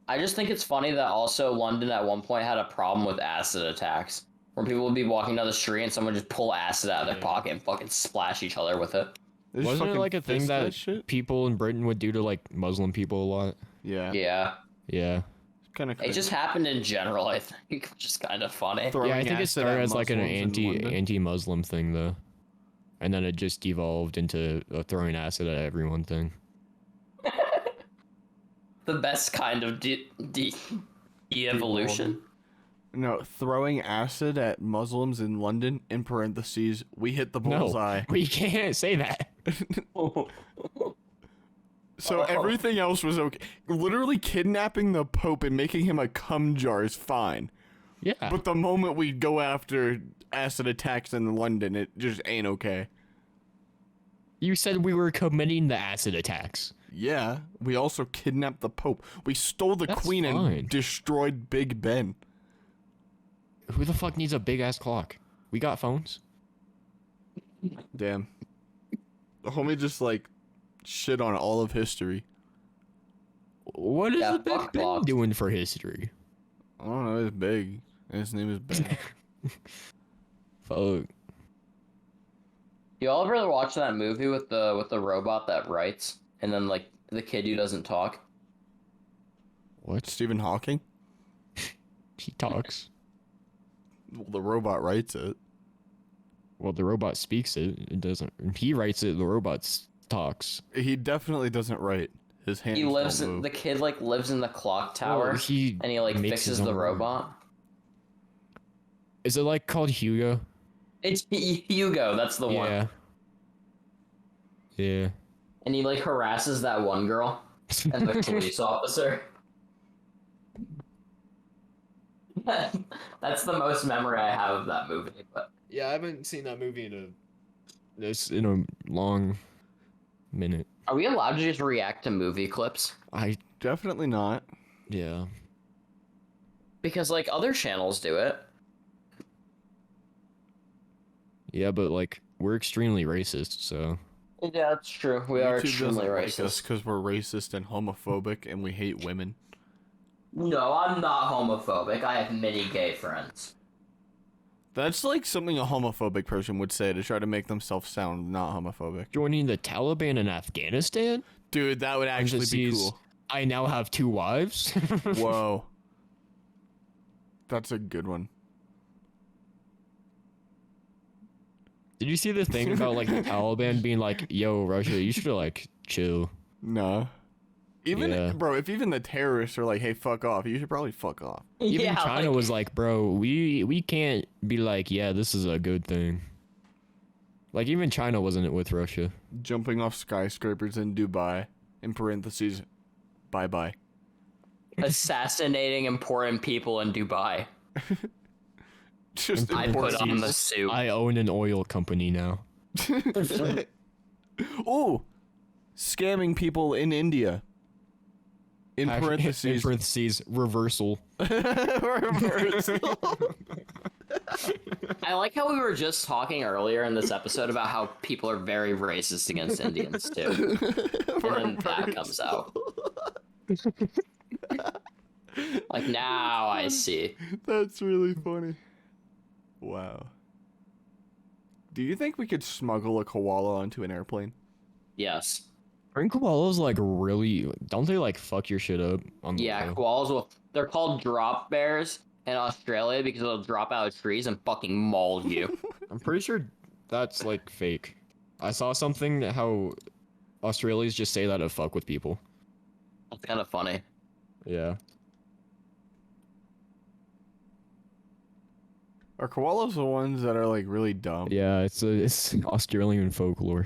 I just think it's funny that also London at one point had a problem with acid attacks. Where people would be walking down the street and someone would just pull acid out of their pocket and fucking splash each other with it. They just Wasn't it fucking like a thing fist that shit? people in Britain would do to like Muslim people a lot? Yeah. Yeah. Yeah. Kind of It just happened in general, I think, which is kind of funny. Yeah, I think it started as like an anti-Muslim thing though, and then it just devolved into a throwing acid at everyone thing. The best kind of de-evolution. No, throwing acid at Muslims in London, in parentheses, we hit the bullseye. No, we can't say that. So everything else was okay. Literally kidnapping the Pope and making him a cum jar is fine. Yeah. But the moment we go after acid attacks in London, it just ain't okay. You said we were committing the acid attacks. Yeah, we also kidnapped the Pope. We stole the That's Queen fine. and destroyed Big Ben. Who the fuck needs a big ass clock? We got phones. Damn. The homie just like shit on all of history. What is Yeah, the Big fuck Ben clocks. doing for history? I don't know, it's big. And his name is Ben. Fuck. Y'all ever watch that movie with the robot that writes and then like the kid who doesn't talk? What? Stephen Hawking? He talks. Well, the robot writes it. Well, the robot speaks it. It doesn't. He writes it. The robot talks. He definitely doesn't write. His hands He lives don't in move. the kid like lives in the clock tower Oh, he and he like makes fixes his the own robot. Is it like called Hugo? It's Hugo, that's the one. Yeah. Yeah. And he like harasses that one girl and the police officer. That's the most memory I have of that movie, but Yeah, I haven't seen that movie in a long minute. are we allowed to just react to movie clips? Definitely not. Yeah. Because like other channels do it. Yeah, but like we're extremely racist, so Yeah, that's true. We are YouTube extremely doesn't like us racist. because we're racist and homophobic and we hate women. No, I'm not homophobic. I have many gay friends. That's like something a homophobic person would say to try to make themselves sound not homophobic. joining the Taliban in Afghanistan? Dude, that would actually be Parentheses, cool. I now have 2 wives. Whoa. That's a good one. Did you see the thing about like the Taliban being like, "Yo, Russia, you should like chill." No. Even Yeah. bro, if even the terrorists are like, "Hey, fuck off," you should probably fuck off. Even Yeah, China like- was like, "Bro, we can't be like, yeah, this is a good thing." Like even China wasn't it with Russia. Jumping off skyscrapers in Dubai. In parentheses, bye bye. assassinating important people in Dubai. Just I put important. on the suit. I own an oil company now. Oh, scamming people in India. In In parentheses. parentheses, reversal. I like how we were just talking earlier in this episode about how people are very racist against Indians too. And then that comes out. Like now I see. That's really funny. Wow. Do you think we could smuggle a koala onto an airplane? Yes. Aren't koalas like really? Don't they like fuck your shit up? On the Yeah, low? koalas will. They're called drop bears in Australia because they'll drop out of trees and fucking maul you. I'm pretty sure that's like fake. I saw something how Australians just say that to fuck with people. That's kind of funny. Yeah. Are koalas the ones that are like really dumb? Yeah, it's Australian folklore.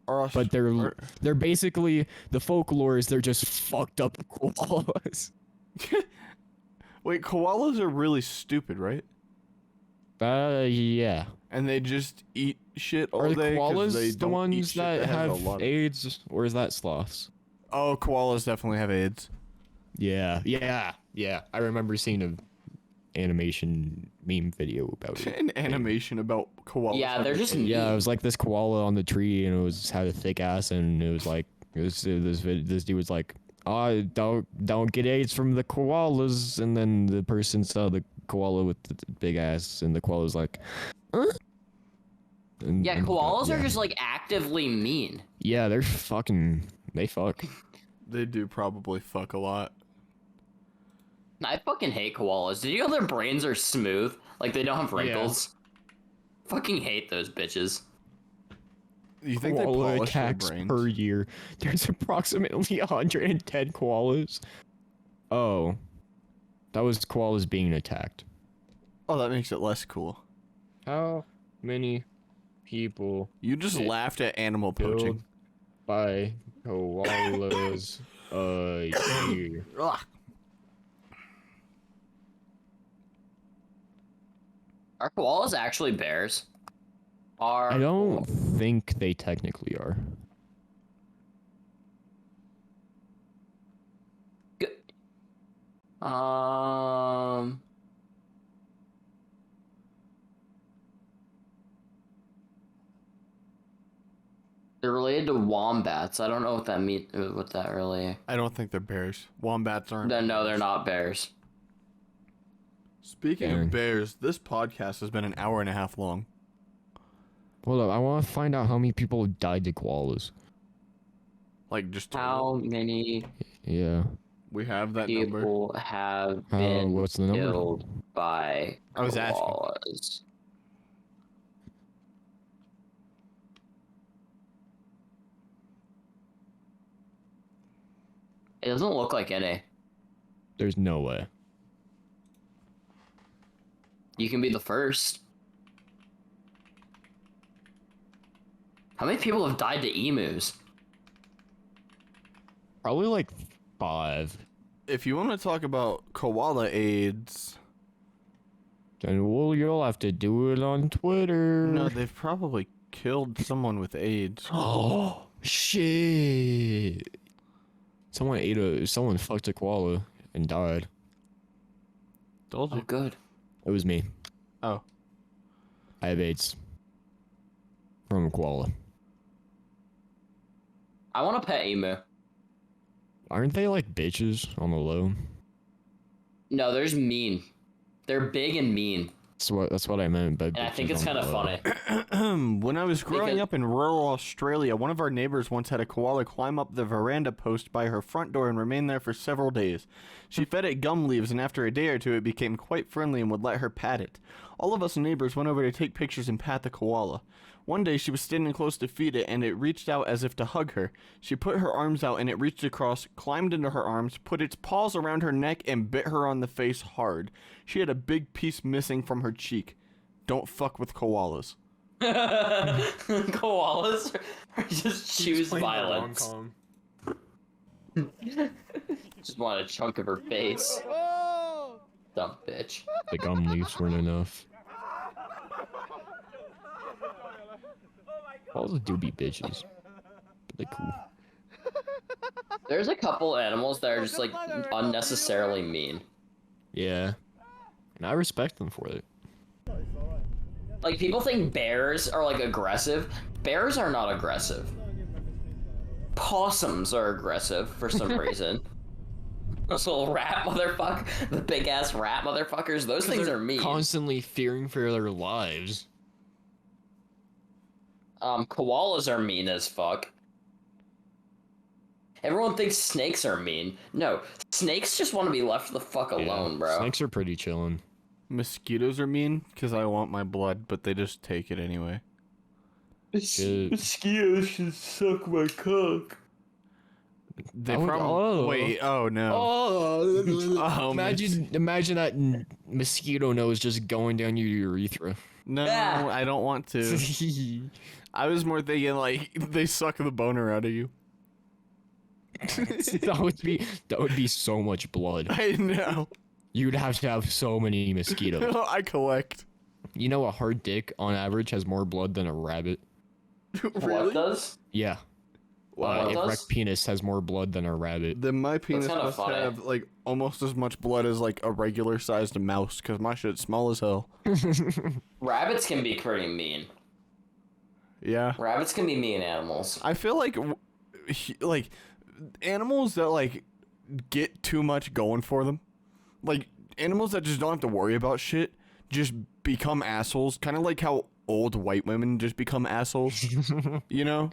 But they're basically the folklore is they're just fucked up koalas. Wait, koalas are really stupid, right? Yeah. And they just eat shit all Are the day. 'Cause koalas they the don't eat ones shit that has a have lot of- AIDS, or is that sloths? Oh, koalas definitely have AIDS. Yeah. I remember seeing an animation meme video about it. An animation about koalas. Yeah, they're having just AIDS. Yeah, it was like this koala on the tree, and it was had a thick ass, and it was like this dude was like, "Oh, don't get AIDS from the koalas," and then the person saw the koala with the big ass, and the koala was like, "Huh?" Yeah, koalas are yeah. just like actively mean. Yeah, they fuck. They do probably fuck a lot. I fucking hate koalas. Did you know their brains are smooth? Like they don't have wrinkles? Fucking hate those bitches. You think they Koala polish their attacks brains? per year. There's approximately 110 koalas. Oh, that was koalas being attacked. Oh, that makes it less cool. How many people You just laughed at animal poaching. killed by koalas a year? Ugh. Are koalas actually bears? I don't think they technically are. Um. They're related to wombats. I don't know what that what that really. I don't think they're bears. Wombats aren't. No, they're not bears. Speaking Darn. of bears, this podcast has been an hour and a half long. Hold up, I want to find out how many people died to koalas. Like, just How many Yeah. we have that number. people have been What's the number? killed by I was asking. koalas? It doesn't look like any. There's no way. You can be the first. How many people have died to emus? Probably like 5. If you want to talk about koala AIDS, Then you'll have to do it on Twitter. no, they've probably killed someone with AIDS. Oh shit! Someone fucked a koala and died. Told Oh, you. good. It was me. Oh. I have AIDS. From a koala. I want to pet emu. Aren't they like bitches on the low? No, there's mean. They're big and mean, That's what I meant. But and I think it's kind of funny. When I was growing Because- up in rural Australia, one of our neighbors once had a koala climb up the veranda post by her front door and remain there for several days. She fed it gum leaves, and after a day or two, it became quite friendly and would let her pat it. All of us neighbors went over to take pictures and pat the koala. One day, she was standing close to feed it, and it reached out as if to hug her. She put her arms out, and it reached across, climbed into her arms, put its paws around her neck, and bit her on the face hard. She had a big piece missing from her cheek. Don't fuck with koalas. Koalas just choose violence. Just want a chunk of her face. Dumb bitch. The gum leaves weren't enough. Koalas do be bitches. But they're cool. There's a couple animals that are just like unnecessarily mean. Yeah. And I respect them for it. Like people think bears are like aggressive. Bears are not aggressive. Possums are aggressive for some reason. Those little rat the big ass rat motherfuckers, those things are mean. Constantly fearing for their lives. Koalas are mean as fuck. Everyone thinks snakes are mean. No, snakes just want to be left the fuck alone, bro. Snakes are pretty chillin'. Mosquitoes are mean because I want my blood, but they just take it anyway. Shit. Mosquitoes should suck my cock. They Oh, probably. oh. Wait, oh no. Oh, imagine that mosquito nose just going down your urethra. No, Ah. I don't want to. I was more thinking like they suck the boner out of you. that would be so much blood. I know. You'd have to have so many mosquitoes. I collect. You know, a hard dick on average has more blood than a rabbit. Really? What does? Yeah. What does? Erect penis has more blood than a rabbit. Then my penis kinda must funny. have like almost as much blood as like a regular sized mouse, cause my shit's small as hell. Rabbits can be pretty mean. Yeah. Rabbits can be mean animals. I feel like like animals that like get too much going for them, like animals that just don't have to worry about shit, just become assholes. Kind of like how old white women just become assholes. You know?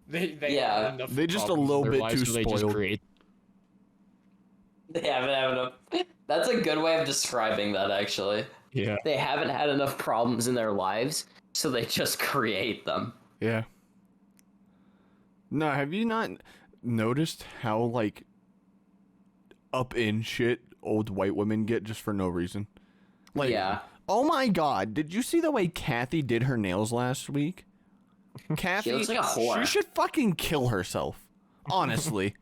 They Yeah. have enough They just a problems in little their bit lives, too so they just spoiled. create. They haven't had enough. That's a good way of describing that, actually. Yeah. They haven't had enough problems in their lives, so they just create them. Yeah. No, have you not noticed how like up in shit old white women get just for no reason? Like, Yeah. oh my god, did you see the way Kathy did her nails last week? Kathy, She looks like a whore. she should fucking kill herself. Honestly.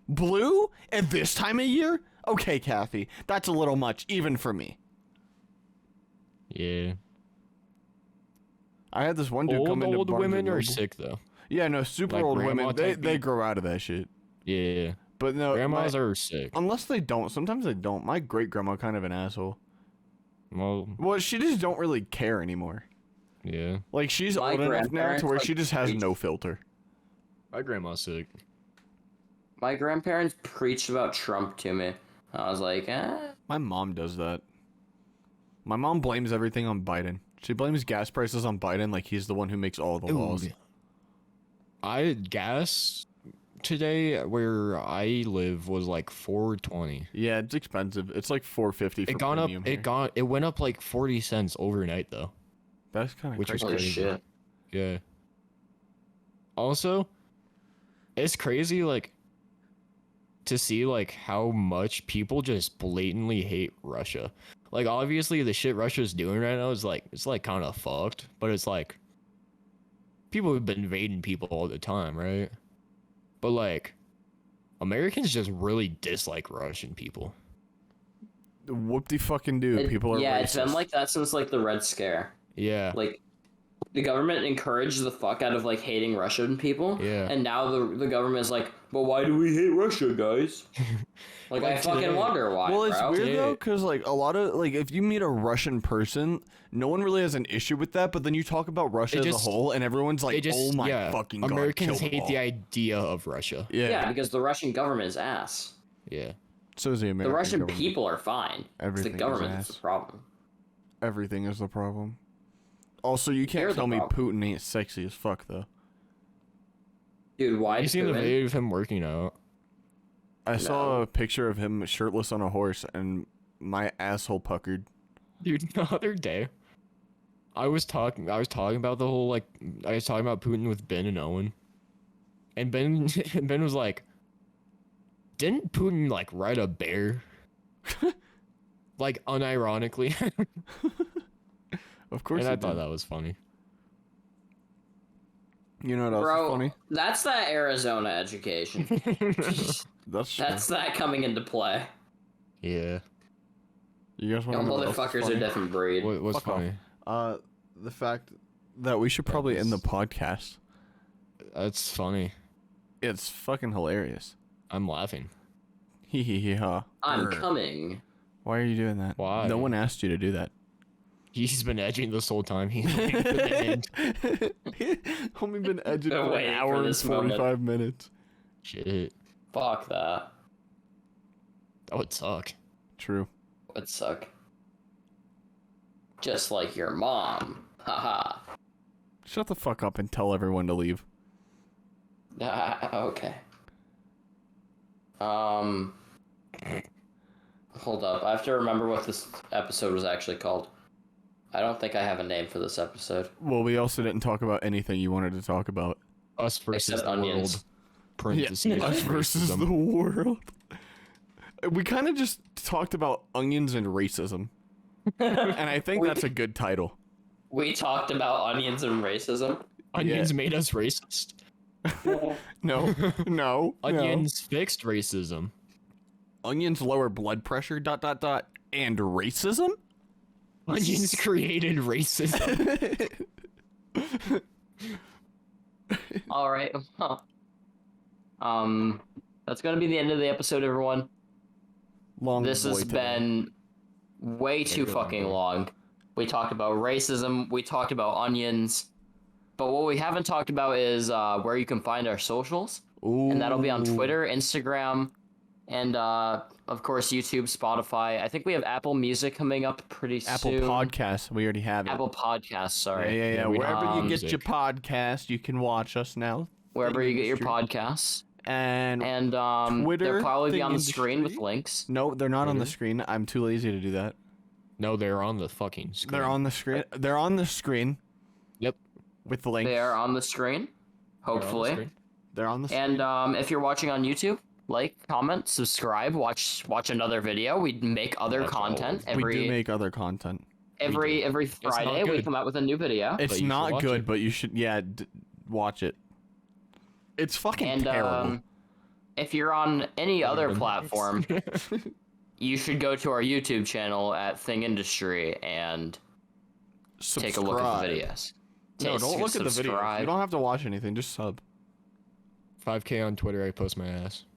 Blue at this time of year? Okay, Kathy, that's a little much, even for me. Yeah. I had this one dude come into Old Barnes and women are Noble. sick though. Yeah, no, super Like old grandma women, they type beat? grow out of that shit. Yeah. But no, Grandmas are sick. unless they don't. Sometimes they don't. My great grandma kind of an asshole. Well, Well, she just don't really care anymore. yeah. Like she's My old enough now to grandparents, where like, she just has preach- no filter. My grandma's sick. My grandparents preached about Trump to me. I was like, My mom does that. My mom blames everything on Biden. She blames gas prices on Biden like he's the one who makes all the laws. Gas today where I live was like $4.20. Yeah, it's expensive. It's like $4.50 for It gone up. premium here. It went up like 40 cents overnight though. That's kind of which is crazy. holy crazy. shit. Yeah. Also, it's crazy like to see like how much people just blatantly hate Russia. Like obviously the shit Russia's doing right now is like it's like kind of fucked, but it's like people have been invading people all the time, right? But like Americans just really dislike Russian people. Whoop de fucking do. People are yeah, racist. it's been like that since like the Red Scare. Yeah. Like, the government encouraged the fuck out of like hating Russian people. Yeah. And now the government is like, but why do we hate Russia, guys? Like, I Like fucking today. wonder why. Well, it's bro. weird though, Yeah. because like a lot of like if you meet a Russian person, no one really has an issue with that. But then you talk about Russia They as just- a whole, and everyone's like, They just "Oh my yeah, fucking god!" Americans kill them hate the all." idea of Russia. Yeah. Yeah, because the Russian government is ass. Yeah. So is the The American Russian government. people are fine. Everything It's is the government that's ass. the problem. Everything is the problem. Also, you They're can't the tell me problem. Putin ain't sexy as fuck though. Dude, why You seen the Putin? video of him working out? I saw No. a picture of him shirtless on a horse, and my asshole puckered. Dude, the other day, I was talking about the whole like I was talking about Putin with Ben and Owen, and Ben Ben was like, "Didn't Putin like ride a bear?" Like unironically, Of course, and he I thought did. that was funny. You know what else is Bro, funny? that's that Arizona education. That's true. That's that coming into play. Yeah, You guys You want to know what else is motherfuckers are a funny? different breed. what's Fuck off. funny? The fact that we should probably end the was- podcast. That's funny. It's fucking hilarious. I'm laughing. Hee hee hee ha. I'm Brr. coming. Why are you doing that? Why? No one asked you to do that. He's been edging this whole time. He's waiting for the end. Only been edging Been for an waiting for hour and this moment. 45 minutes. Shit, Fuck that. that would suck. True. Would suck. Just like your mom. Haha. Shut the fuck up and tell everyone to leave. Okay. Hold up. I have to remember what this episode was actually called. I don't think I have a name for this episode. Well, we also didn't talk about anything you wanted to talk about. Us versus Except the onions. world. Parentheses, us versus racism. the world. We kind of just talked about onions and racism. And I think We- that's a good title. We talked about onions and racism. Onions made us racist. No, no. Onions fixed racism. Onions lower blood pressure. ... And racism. Onions created racism. All right. That's gonna be the end of the episode, everyone. Long This has boy today. been way too fucking long. We talked about racism. We talked about onions. But what we haven't talked about is where you can find our socials. Ooh. And that'll be on Twitter, Instagram, and of course YouTube, Spotify. I think we have Apple Music coming up pretty Apple soon. Podcasts. We already have it. Apple Podcasts, sorry. Yeah. we Wherever have you get music. your podcast, you can watch us now. Wherever you get your Industry. podcasts. And And Twitter, they'll probably be Thing on the screen with Industry. links. no, they're not on the Twitter? screen. I'm too lazy to do that. No, they're on the fucking screen. They're on the screen. They're on the screen Yep. with the links. They are on the screen, They're on the hopefully. screen. They're on the screen. And if you're watching on YouTube, like, comment, subscribe, watch another video. We make other That's all. content we every do make other content. every not Friday. We good. come out with a new video. It's you should not watch good, it. but you should watch it. It's fucking And terrible. if you're on any other platform, you should go to our YouTube channel at Thing Industry and take a look at the Subscribe. videos. No, don't look at the videos. Subscribe. You don't have to watch anything. Just sub. 5K on Twitter, I post my ass.